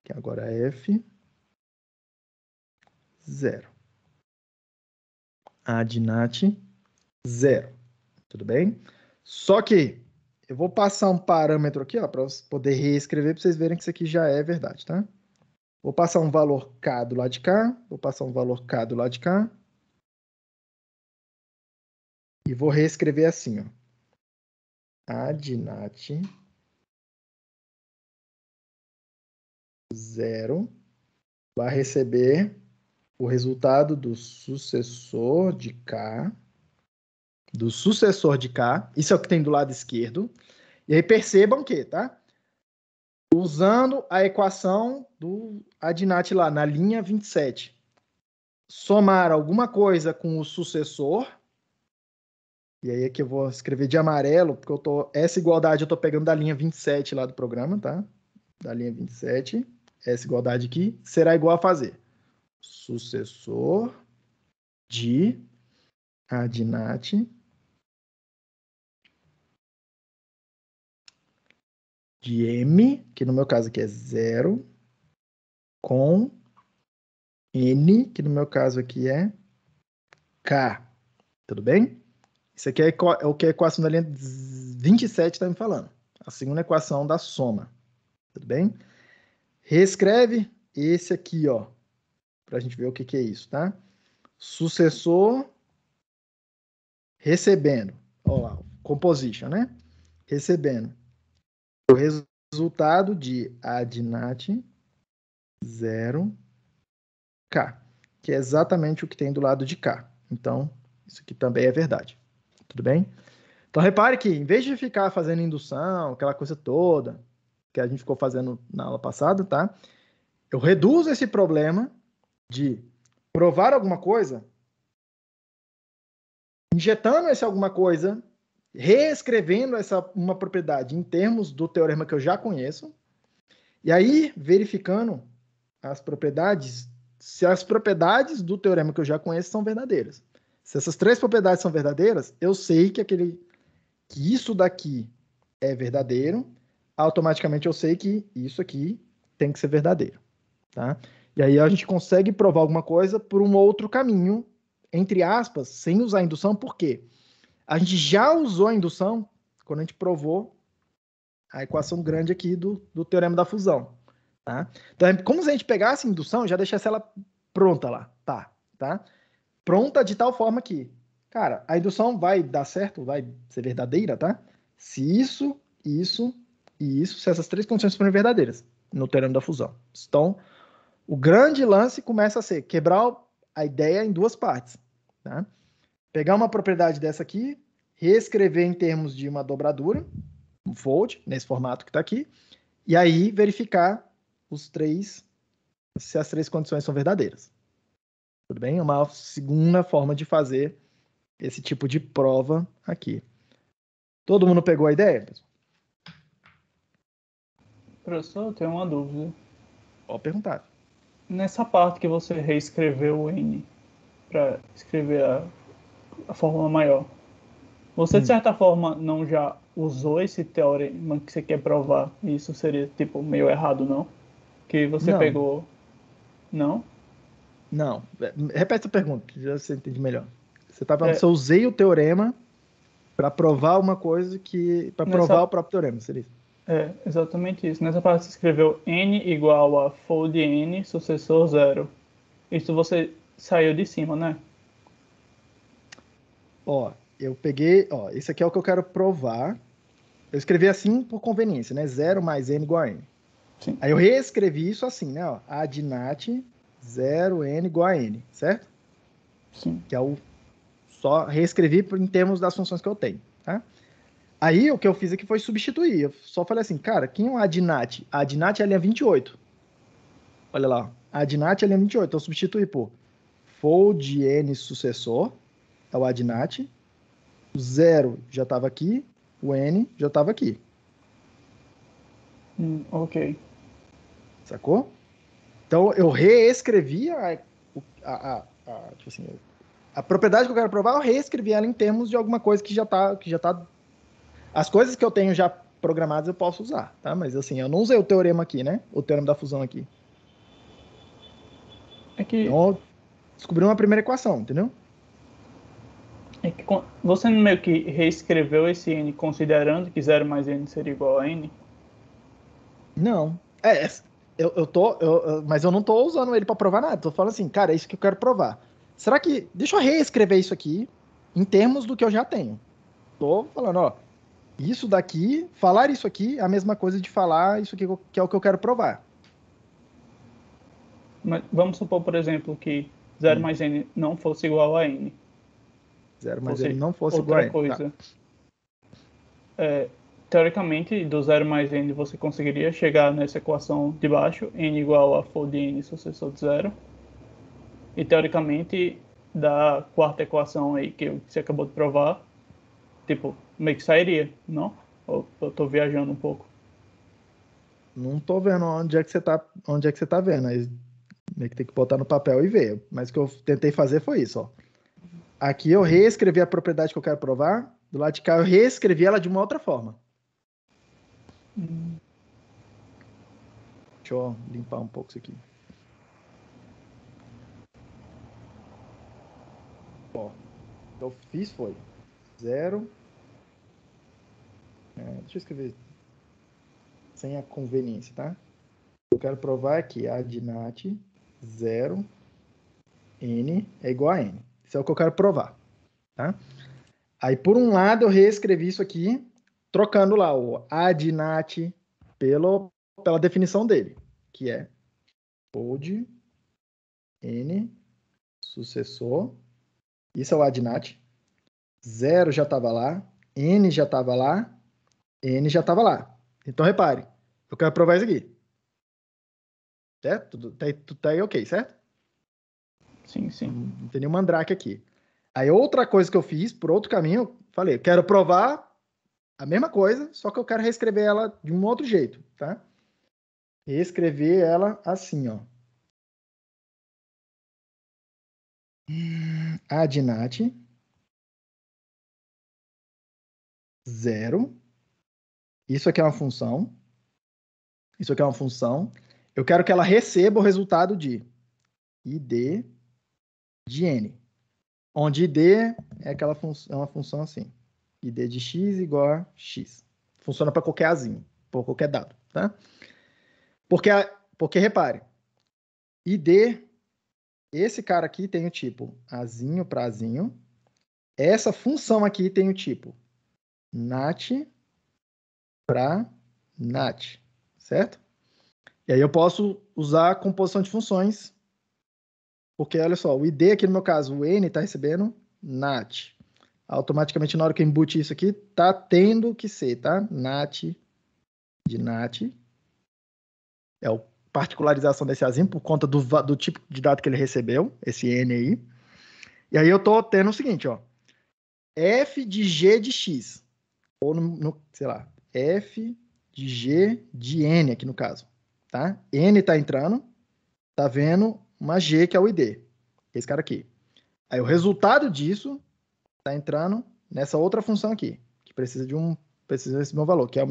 que agora é F, 0. Adnat 0. Tudo bem? Só que eu vou passar um parâmetro aqui, para poder reescrever, para vocês verem que isso aqui já é verdade, tá? Vou passar um valor K do lado de cá, vou passar um valor K do lado de cá. E vou reescrever assim, ó. Adnat 0 vai receber o resultado do sucessor de K. Do sucessor de K. Isso é o que tem do lado esquerdo. E aí percebam que, tá? Usando a equação do adnat lá, na linha 27. Somar alguma coisa com o sucessor. E aí é que eu vou escrever de amarelo, porque essa igualdade eu estou pegando da linha 27 lá do programa, tá? Da linha 27. Essa igualdade aqui será igual a fazer sucessor de adnat de M, que no meu caso aqui é 0, com N, que no meu caso aqui é K. Tudo bem? Isso aqui é o que a equação da linha 27 está me falando. A segunda equação da soma. Tudo bem? Reescreve esse aqui, ó, para a gente ver o que é isso, tá? Sucessor recebendo. Olha lá, composition, né? Recebendo o resultado de adnat 0K, que é exatamente o que tem do lado de cá. Então, isso aqui também é verdade. Tudo bem? Então, repare que, em vez de ficar fazendo indução, aquela coisa toda que a gente ficou fazendo na aula passada, tá? Eu reduzo esse problema de provar alguma coisa, injetando essa alguma coisa, reescrevendo uma propriedade em termos do teorema que eu já conheço, e aí verificando as propriedades, se as propriedades do teorema que eu já conheço são verdadeiras. Se essas três propriedades são verdadeiras, eu sei que isso daqui é verdadeiro, automaticamente eu sei que isso aqui tem que ser verdadeiro, tá? E aí a gente consegue provar alguma coisa por um outro caminho, entre aspas, sem usar indução, por quê? A gente já usou a indução quando a gente provou a equação grande aqui do teorema da fusão, tá? Então, é como se a gente pegasse a indução e já deixasse ela pronta lá, tá? Pronta de tal forma que, cara, a indução vai dar certo, vai ser verdadeira, tá? Se isso e isso, se essas três condições forem verdadeiras no teorema da fusão. Então, o grande lance começa a ser quebrar a ideia em duas partes, tá? Pegar uma propriedade dessa aqui, reescrever em termos de uma dobradura, um fold, nesse formato que está aqui, e aí verificar se as três condições são verdadeiras. Tudo bem? É uma segunda forma de fazer esse tipo de prova aqui. Todo mundo pegou a ideia, pessoal? Professor, eu tenho uma dúvida. Pode perguntar. Nessa parte que você reescreveu o N para escrever a fórmula maior, você de certa forma não já usou esse teorema que você quer provar? Isso seria tipo meio errado, não? Que você Não, pegou. Não? não. Repete a pergunta, já você entende melhor. Você está falando É, se eu usei o teorema para provar uma coisa que. Para provar nessa, o próprio teorema, seria isso? exatamente isso. Nessa parte você escreveu N igual a fold N sucessor zero. Isso você saiu de cima, né? Ó, eu peguei. Ó, esse aqui é o que eu quero provar. Eu escrevi assim por conveniência, né? 0 mais n igual a n. Sim, Aí eu reescrevi isso assim, né? Ó, a de nat 0n igual a n, certo? sim. Que é o só reescrevi em termos das funções que eu tenho, tá? Aí o que eu fiz aqui foi substituir. Eu só falei assim, cara, quem é o adinat? A adinat é a linha 28. Olha lá, ó. A adinat é a linha 28. Então eu substituí por fold n sucessor, é o adinat. O 0 já estava aqui, o n já estava aqui. Ok. Sacou? Então eu reescrevi tipo assim, a propriedade que eu quero provar, eu reescrevi ela em termos de alguma coisa que já tá. As coisas que eu tenho já programadas eu posso usar, tá? Mas assim, eu não usei o teorema aqui, né? O teorema da fusão aqui. É que, Então, eu descobri uma primeira equação, entendeu? você meio que reescreveu esse N considerando que zero mais N seria igual a N? Não. Mas eu não tô usando ele para provar nada. Tô falando assim, cara, é isso que eu quero provar. Será que. Deixa eu reescrever isso aqui em termos do que eu já tenho. Tô falando, ó, isso daqui, falar isso aqui é a mesma coisa de falar isso aqui que é o que eu quero provar. Mas vamos supor, por exemplo, que zero mais N não fosse igual a N. 0 mais ele Fosse não fosse igual a outra n. Tá. coisa. Teoricamente, do zero mais N você conseguiria chegar nessa equação de baixo, N igual a fold N sucessor de zero. E teoricamente, da quarta equação aí que você acabou de provar, tipo, meio que sairia, não? Ou eu tô viajando um pouco? Não tô vendo onde é que você tá vendo. Aí meio que tem que botar no papel e ver. Mas o que eu tentei fazer foi isso, ó. Aqui eu reescrevi a propriedade que eu quero provar. Do lado de cá eu reescrevi ela de uma outra forma. Deixa eu limpar um pouco isso aqui. Ó, o que eu fiz foi 0. Deixa eu escrever sem a conveniência, tá? Eu quero provar aqui a de nat 0 n é igual a n. Isso é o que eu quero provar, tá? Aí, por um lado, eu reescrevi isso aqui, trocando lá o ad nat pela definição dele, que é fold n sucessor. Isso é o ad nat. 0 já estava lá, n já estava lá, n já estava lá. Então, repare, eu quero provar isso aqui. Certo? Tudo tá aí ok, certo? Sim, sim. Não tem nenhum mandrake aqui. Aí outra coisa que eu fiz, por outro caminho, eu falei, eu quero provar a mesma coisa, só que eu quero reescrever ela de um outro jeito, tá? Reescrever ela assim, ó. Adnat 0. Isso aqui é uma função. Isso aqui é uma função. Eu quero que ela receba o resultado de id de n. Onde id é uma função assim. id de x igual a x. Funciona para qualquer azinho, por qualquer dado, tá? Porque repare, id, esse cara aqui tem o tipo azinho para azinho. Essa função aqui tem o tipo nat para nat, certo? E aí eu posso usar a composição de funções, porque olha só, o id aqui no meu caso, o n está recebendo nat. Automaticamente na hora que eu embute isso aqui, tá tendo que ser, tá? Nat de nat. É a particularização desse azinho por conta do tipo de dado que ele recebeu, esse n aí. E aí eu tô tendo o seguinte, ó. F de g de x. Ou sei lá, f de g de n aqui no caso, tá? N tá entrando, tá vendo uma g que é o id, esse cara aqui. Aí o resultado disso tá entrando nessa outra função aqui, que precisa desse meu valor, que é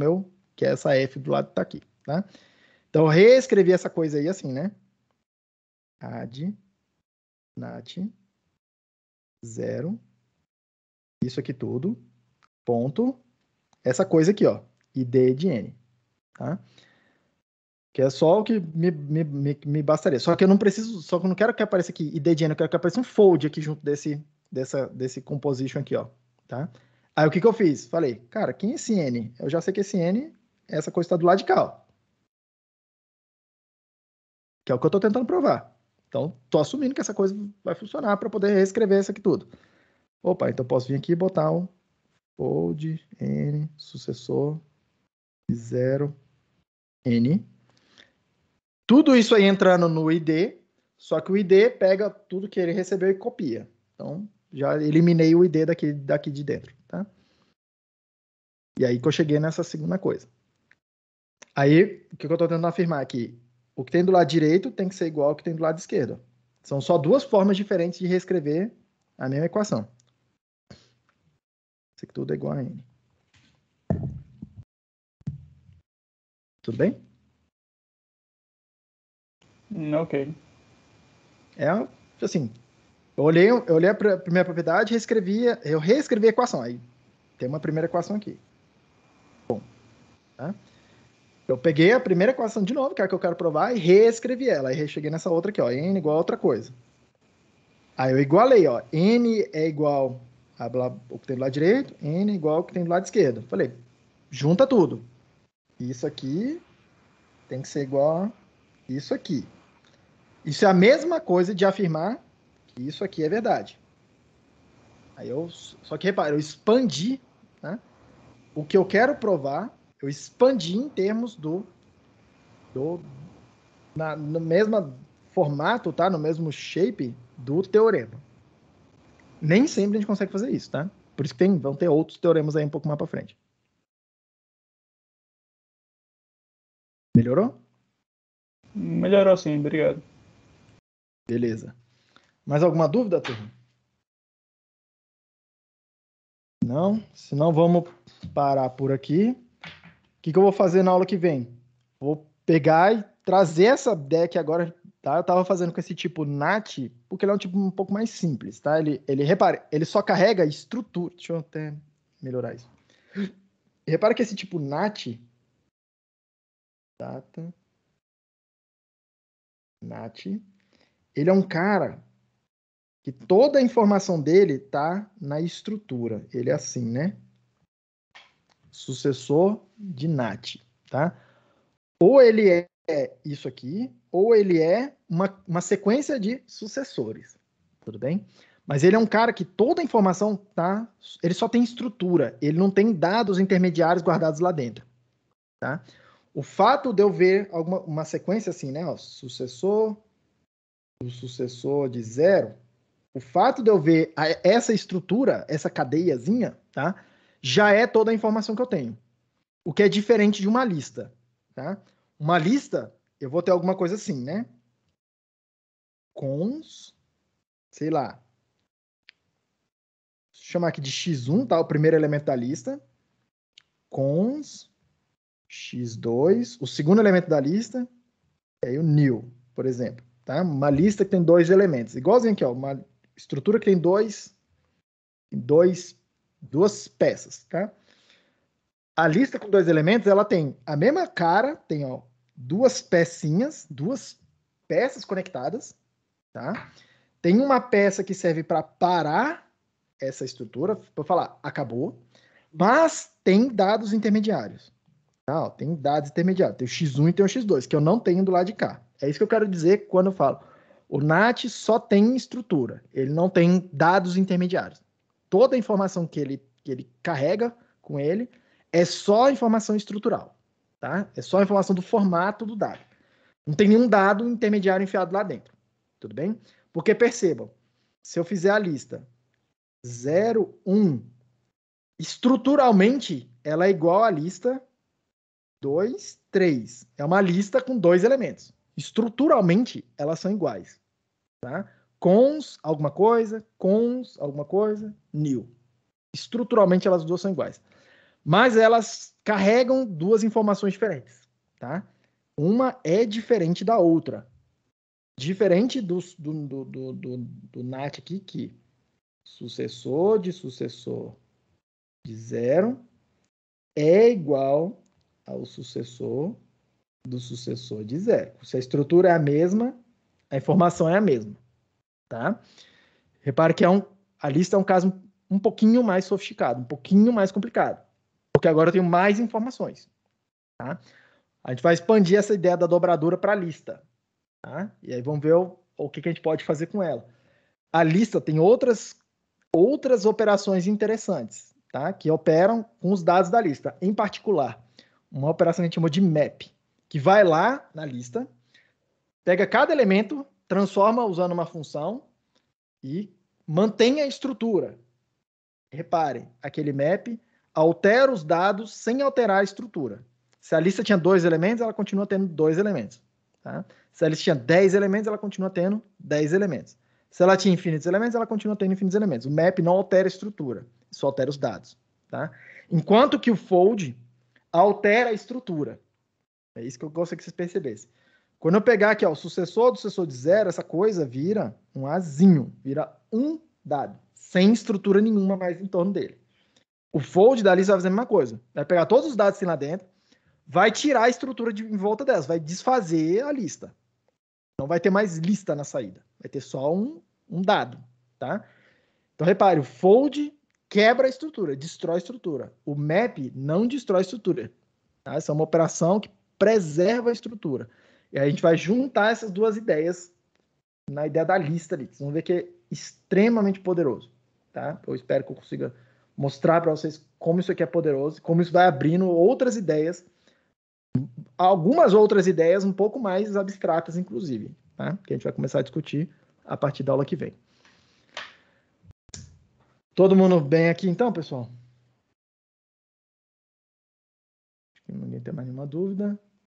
essa f do lado que tá aqui, tá? Então eu reescrevi essa coisa aí assim, né? Add nat 0, isso aqui tudo, ponto, essa coisa aqui, ó, id de n, tá? Que é só o que me bastaria. Só que eu não preciso, só que eu não quero que apareça aqui id de n, eu quero que apareça um fold aqui junto desse composition aqui, ó, tá? Aí o que eu fiz? Falei, cara, quem é esse n? Eu já sei que esse n, essa coisa está do lado de cá, ó. Que é o que eu estou tentando provar. Então, estou assumindo que essa coisa vai funcionar para poder reescrever isso aqui tudo. Opa, então posso vir aqui e botar um fold n sucessor de 0 n. Tudo isso aí entrando no id, só que o id pega tudo que ele recebeu e copia. Então, já eliminei o id daqui de dentro, tá? E aí que eu cheguei nessa segunda coisa. Aí, o que eu estou tentando afirmar aqui? O que tem do lado direito tem que ser igual ao que tem do lado esquerdo. São só duas formas diferentes de reescrever a mesma equação. Isso aqui tudo é igual a n. Tudo bem? Ok. É assim, eu olhei a primeira propriedade, eu reescrevi a equação. Aí tem uma primeira equação aqui. Bom, tá? Eu peguei a primeira equação de novo, que é a que eu quero provar, e reescrevi ela. Aí cheguei nessa outra aqui, ó, n igual a outra coisa. Aí eu igualei, ó, n é igual o que tem do lado direito, n igual ao que tem do lado esquerdo. Falei, junta tudo. Isso aqui tem que ser igual a isso aqui. Isso é a mesma coisa de afirmar que isso aqui é verdade. Só que repara, eu expandi, né? O que eu quero provar, eu expandi em termos no mesmo formato, tá? No mesmo shape do teorema. Nem sempre a gente consegue fazer isso, tá? Por isso que vão ter outros teoremas aí um pouco mais para frente. Melhorou? Melhorou sim, obrigado. Beleza. Mais alguma dúvida, turma? Não? Senão vamos parar por aqui. O que eu vou fazer na aula que vem? Vou pegar e trazer essa deck agora, tá? Eu tava fazendo com esse tipo NAT, porque ele é um tipo um pouco mais simples, tá? Repare, ele só carrega estrutura. Deixa eu até melhorar isso. Repara que esse tipo NAT, data, NAT, ele é um cara que toda a informação dele tá na estrutura. Ele é assim, né? Sucessor de NAT, tá? Ou ele é isso aqui, ou ele é uma sequência de sucessores. Tudo bem? Mas ele é um cara que toda a informação tá. Ele só tem estrutura, ele não tem dados intermediários guardados lá dentro. Tá? O fato de eu ver uma sequência assim, né? Ó, sucessor do sucessor de 0, o fato de eu ver essa estrutura, essa cadeiazinha, tá? Já é toda a informação que eu tenho. O que é diferente de uma lista, tá? Uma lista, eu vou ter alguma coisa assim, né? Cons, sei lá. Vou chamar aqui de x1, tá? O primeiro elemento da lista. Cons, x2, o segundo elemento da lista, e aí o nil, por exemplo, tá? Uma lista que tem 2 elementos. Igualzinho aqui, ó, uma estrutura que tem duas peças, tá? A lista com 2 elementos, ela tem a mesma cara, tem, ó, 2 pecinhas, 2 peças conectadas, tá? Tem uma peça que serve para parar essa estrutura, para falar, acabou, mas tem dados intermediários. Tá? Ó, tem dados intermediários, tem o x1 e tem o x2, que eu não tenho do lado de cá. É isso que eu quero dizer quando eu falo. O NAT só tem estrutura, ele não tem dados intermediários. Toda a informação que ele carrega com ele é só informação estrutural. Tá? É só a informação do formato do dado. Não tem nenhum dado intermediário enfiado lá dentro. Tudo bem? Porque percebam, se eu fizer a lista 0, 1, estruturalmente ela é igual à lista 2, 3. É uma lista com 2 elementos. Estruturalmente elas são iguais. Tá? Cons alguma coisa, nil. Estruturalmente elas duas são iguais. Mas elas carregam 2 informações diferentes. Tá? Uma é diferente da outra. Diferente do NAT aqui, que sucessor de 0 é igual ao sucessor do sucessor de 0. Se a estrutura é a mesma, a informação é a mesma. Tá? Repare que a lista é um caso um pouquinho mais sofisticado, um pouquinho mais complicado. Porque agora eu tenho mais informações. Tá? A gente vai expandir essa ideia da dobradura para a lista. Tá? E aí vamos ver o que a gente pode fazer com ela. A lista tem outras operações interessantes, tá? Que operam com os dados da lista. Em particular, uma operação que a gente chamou de map, que vai lá na lista, pega cada elemento, transforma usando uma função e mantém a estrutura. Reparem, aquele map altera os dados sem alterar a estrutura. Se a lista tinha 2 elementos, ela continua tendo 2 elementos. Tá? Se a lista tinha 10 elementos, ela continua tendo 10 elementos. Se ela tinha infinitos elementos, ela continua tendo infinitos elementos. O map não altera a estrutura, só altera os dados. Tá? Enquanto que o fold altera a estrutura. É isso que eu gostaria que vocês percebessem. Quando eu pegar aqui, ó, o sucessor do sucessor de 0, essa coisa vira um azinho, vira um dado, sem estrutura nenhuma mais em torno dele. O fold da lista vai fazer a mesma coisa. Vai pegar todos os dados que tem lá dentro, vai tirar a estrutura em volta delas, vai desfazer a lista. Não vai ter mais lista na saída. Vai ter só um dado, tá? Então, repare, o fold quebra a estrutura, destrói a estrutura. O map não destrói a estrutura. Tá? Essa é uma operação que preserva a estrutura. E aí a gente vai juntar essas duas ideias na ideia da lista ali. Vocês vão ver que é extremamente poderoso. Tá? Eu espero que eu consiga mostrar para vocês como isso aqui é poderoso, como isso vai abrindo outras ideias, algumas outras ideias um pouco mais abstratas, inclusive, tá? Que a gente vai começar a discutir a partir da aula que vem. Todo mundo bem aqui, então, pessoal? Acho que ninguém tem mais nenhuma dúvida.